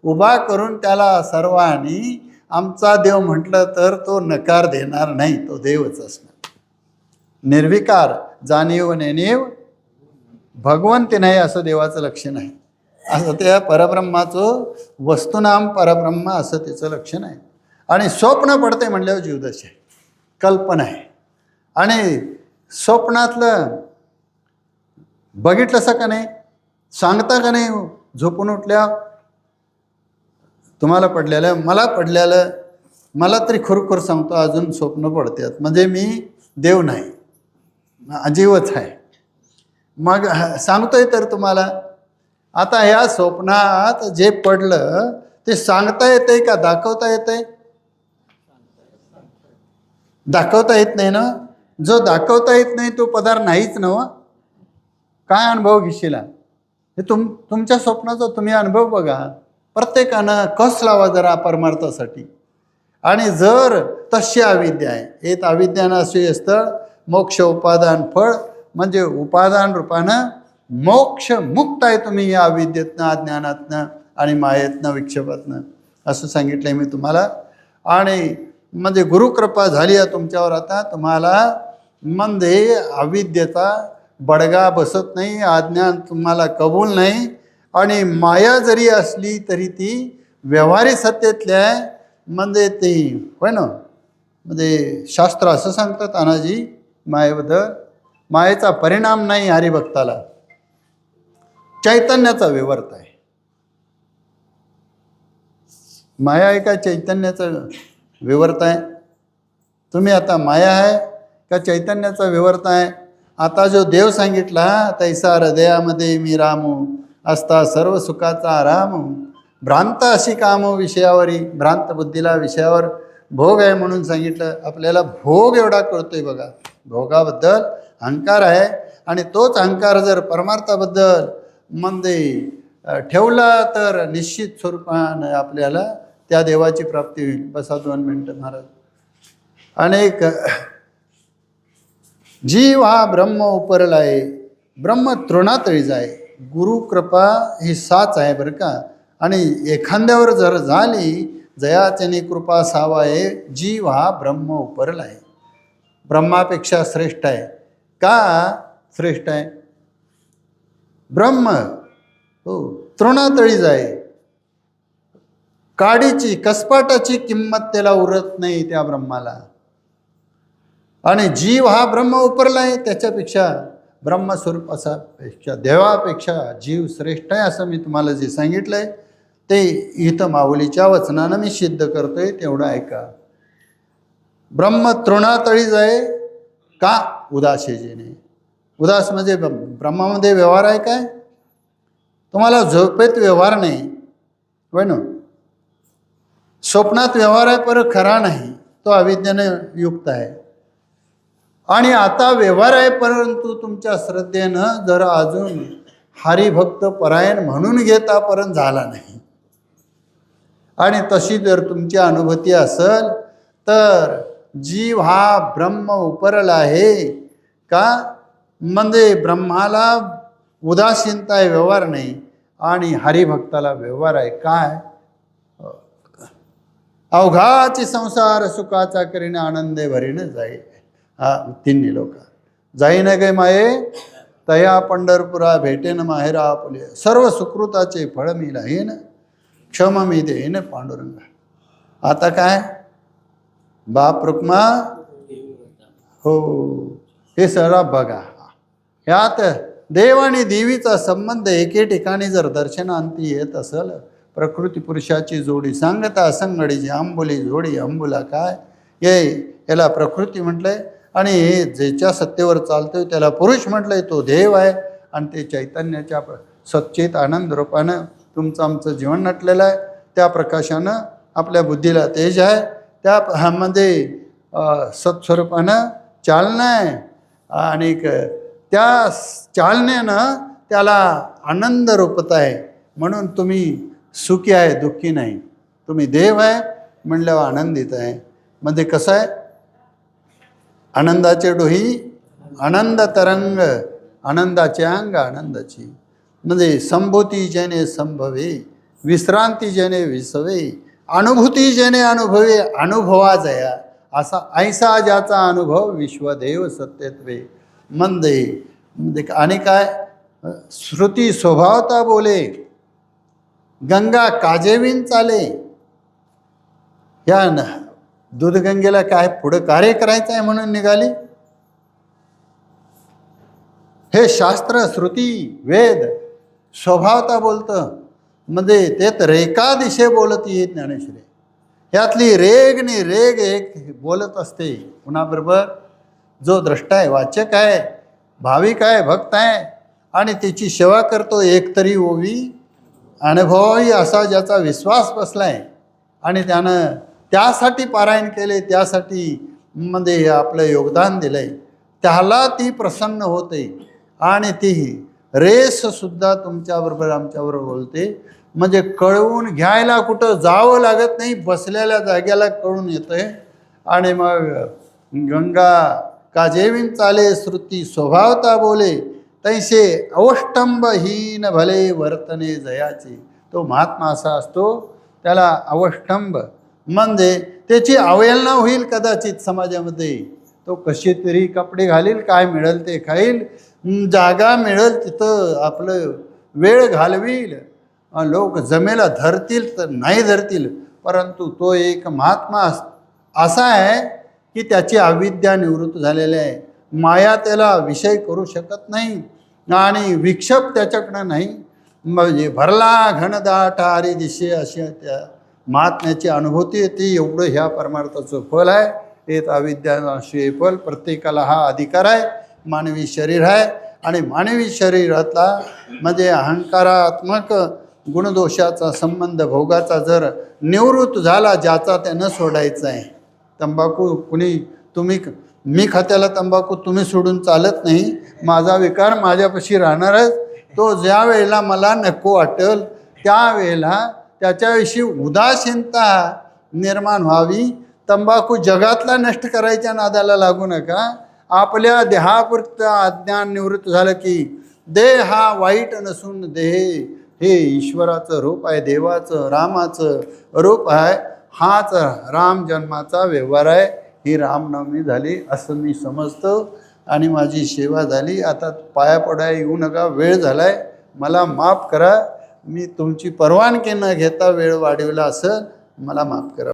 उभा करून त्याला सर्वांनी आमचा देव म्हटलं तर तो नकार देणार नाही. तो देवच असणार. निर्विकार, जाणीव नेणीव भगवंती नाही असं देवाचं लक्षण आहे. असं त्या परब्रह्माचं वस्तुनाम परब्रह्म असं त्याचं लक्षण आहे. आणि स्वप्न पडते म्हणल्यावर जीवदशा आहे, कल्पना आहे. आणि स्वप्नातलं बघितलंस का नाही, सांगता का नाही झोपून उठल्या तुम्हाला पडलेलं, मला पडलेलं, मला तरी खरोखर सांगतो अजून स्वप्न पडतात. म्हणजे मी देव नाही, अजीवच आहे. मग सांगतोय तर तुम्हाला. आता ह्या स्वप्नात जे पडलं ते सांगता येतंय का दाखवता येतंय? दाखवता येत नाही ना. जो दाखवता येत नाही तो पदार्थ नाहीच ना. काय अनुभव घेशील हे तुमच्या स्वप्नाचा तुम्ही अनुभव बघा. प्रत्येकानं कस लावा जरा परमार्थासाठी. आणि जर तशी अविद्या आहे, एक अविद्यानं असे असतं मोक्ष उपादान फळ, म्हणजे उपादान रूपानं मोक्ष मुक्त आहे तुम्ही या अविद्येतनं, अज्ञानातनं आणि मायेतनं, विक्षेपातनं, असं सांगितलंय मी तुम्हाला. आणि म्हणजे गुरुकृपा झाली आहे तुमच्यावर. आता तुम्हाला म्हणजे अविद्येचा बडगा बसत नाही, अज्ञान तुम्हाला कबूल नाही. आणि माया जरी असली तरी ती व्यवहारी सत्तेतल्या आहे. म्हणजे ती होय ना, म्हणजे शास्त्र असं सांगतात तानाजी मायेबद्दल, मायेचा परिणाम नाही हरिभक्ताला, चैतन्याचा विवर्त आहे. माया आहे का चैतन्याचा विवर्त आहे? तुम्ही आता माया आहे का चैतन्याचा विवर्त आहे? आता जो देव सांगितला, तैसा हृदयामध्ये मी रामू, असता सर्व सुखाचा आराम, भ्रांत अशी काम विषयावरी, भ्रांत बुद्धीला विषयावर भोग आहे म्हणून सांगितलं. आपल्याला भोग एवढा कळतोय बघा, भोगाबद्दल अहंकार आहे. आणि तोच अहंकार जर परमार्थाबद्दल म्हणजे ठेवला तर निश्चित स्वरूपानं आपल्याला त्या देवाची प्राप्ती होईल. बसा 2 मिनटं महाराज. अनेक जीव हा ब्रह्म उपरलाय, ब्रह्म तृणातळी जाय. गुरु कृपा ही साच आहे बरं का. आणि एखाद्यावर जर झाली जयाचनी कृपा सावाये, जीव हा ब्रह्म उपरलाय. ब्रह्मापेक्षा श्रेष्ठ आहे. का श्रेष्ठ आहे? ब्रह्म हो तृणातळी जाय. काडीची कसपाटाची किंमत त्याला उरत नाही त्या ब्रह्माला. आणि जीव हा ब्रह्म उपरला आहे, त्याच्यापेक्षा ब्रह्मस्वरूप असा पेक्षा देवापेक्षा जीव श्रेष्ठ आहे असं मी तुम्हाला जे सांगितलंय ते इथं माऊलीच्या वचनानं मी सिद्ध करतोय, तेवढं ऐका. ब्रह्म तृणातळी जाय का उदासेजेने. उदास म्हणजे ब्रह्मामध्ये व्यवहार आहे काय? तुम्हाला झोपेत व्यवहार नाही होय ना, स्वप्नात व्यवहार आहे पर खरा नाही. तो अविद्येने युक्त आहे. आणि आता व्यवहार आहे, परंतु तुमच्या श्रद्धेनं जर अजून हरिभक्त परायण म्हणून घेतापर्यंत झाला नाही. आणि तशी जर तुमची अनुभूती असेल तर जीव हा ब्रह्म उपरला आहे का, म्हणजे ब्रह्माला उदासीनता आहे, व्यवहार नाही, आणि हरिभक्ताला व्यवहार आहे. काय? अवघाची संसार सुखाचा करीने आनंदे भरीने जाई. हा तिन्ही लोक जाईन गे माये तया पंढरपुरा भेटेन माहेरा आपुले. सर्व सुकृताचे फळ मी लाहीन, क्षम मी देईन पांडुरंगा. आता काय बाप रुक्मा, हो हे सरा बघा. ह्यात देव आणि देवीचा संबंध एके ठिकाणी जर दर्शनांती येत असेल, प्रकृती पुरुषाची जोडी सांगता संगडीची आंबोली जोडी अंबुला काय, याला प्रकृती म्हटलंय. आणि हे ज्याच्या सत्तेवर चालतोय त्याला पुरुष म्हटलंय, तो देव आहे. आणि ते चैतन्याच्या सच्चित आनंद रूपानं तुमचं आमचं जीवन नटलेलं आहे. त्या प्रकाशानं आपल्या बुद्धीला तेज आहे, त्या ह्यामध्ये सत्स्वरूपानं चालना आहे. आणि त्या चालनेनं त्याला आनंद रूपत आहे. म्हणून तुम्ही सुखी आहे, दुःखी नाही. तुम्ही देव आहे म्हणल्यावर आनंदित आहे. म्हणजे कसं आहे, आनंदाचे डोही आनंद तरंग, आनंदाचे अंग आनंदाची. म्हणजे संभूती जेने संभवे, विश्रांती जेने विसवे, अनुभूती जेने अनुभवे, अनुभवा जया. असा ऐसा ज्याचा अनुभव विश्वदेव सत्यत्वे. म्हणजे आणि काय, श्रुती स्वभावता बोले, गंगा काजेवीन चाले. या दूधगंगेला काय पुढं कार्य करायचं आहे म्हणून निघाली. हे शास्त्र श्रुती वेद स्वभावता बोलतं. म्हणजे ते रेखा दिशे बोलत येत ज्ञानेश्वरी. यातली रेग नि रेग एक बोलत असते. कुणाबरोबर? जो द्रष्टा आहे, वाचक आहे, भाविक आहे, भक्त आहे, आणि त्याची सेवा करतो. एकतरी ओवी अनुभवी असा ज्याचा विश्वास बसलाय आणि त्यानं त्यासाठी पारायण केले, त्यासाठी मध्ये आपलं योगदान दिलंय, त्याला ती प्रसन्न होते. आणि ती रेससुद्धा तुमच्याबरोबर आमच्याबरोबर बोलते. म्हणजे कळवून घ्यायला कुठं जावं लागत नाही, बसलेल्या जाग्याला कळून येतंय. आणि मग गंगा काजेवीन चाले, श्रुती स्वभावता बोले, तैसे अवष्टंबहीन भले वर्तने जयाचे. तो महात्मा असा असतो, त्याला अवष्टंब म्हणजे त्याची अवहेलना होईल कदाचित समाजामध्ये. तो कशी तरी कपडे घालील, काय मिळेल ते खाईल, जागा मिळेल तिथं आपलं वेळ घालवील, लोक जमेला धरतील तर नाही धरतील. परंतु तो एक महात्मा असा आहे की त्याची अविद्या निवृत्त झालेली आहे. माया त्याला विषय करू शकत नाही आणि विक्षेप त्याच्याकडं नाही. म्हणजे भरला घनदाट हरी दिशे, अशी त्या महात्म्याची अनुभूती येते. एवढं ह्या परमार्थाचं फल आहे. हे अविद्यानाशी फल. प्रत्येकाला हा अधिकार आहे. मानवी शरीर आहे आणि मानवी शरीरातला म्हणजे अहंकारात्मक गुणदोषाचा संबंध भोगाचा जर निवृत्त झाला, ज्याचा त्यानं सोडायचा आहे. तंबाखू तुम्ही मी खात्याला तंबाखू तुम्ही सोडून चालत नाही. माझा विकार माझ्यापाशी राहणारच. तो ज्या वेळेला मला नको वाटेल त्यावेळेला त्याच्याविषयी उदासीनता निर्माण व्हावी. तंबाखू जगातला नष्ट करायच्या नादाला लागू नका. आपल्या देहापुरतं अज्ञान निवृत्त झालं की देह हा वाईट नसून देह हे ईश्वराचं रूप आहे, देवाचं रामाचं रूप आहे. हाच राम जन्माचा व्यवहार आहे. ही रामनवमी झाली असं मी समजतो आणि माझी सेवा झाली. आता पाया पडाय येऊ नका, वेळ झालाय, मला माफ करा. मी तुमची परवानगी न घेता वेळ वाढवला असं मला माफ करा.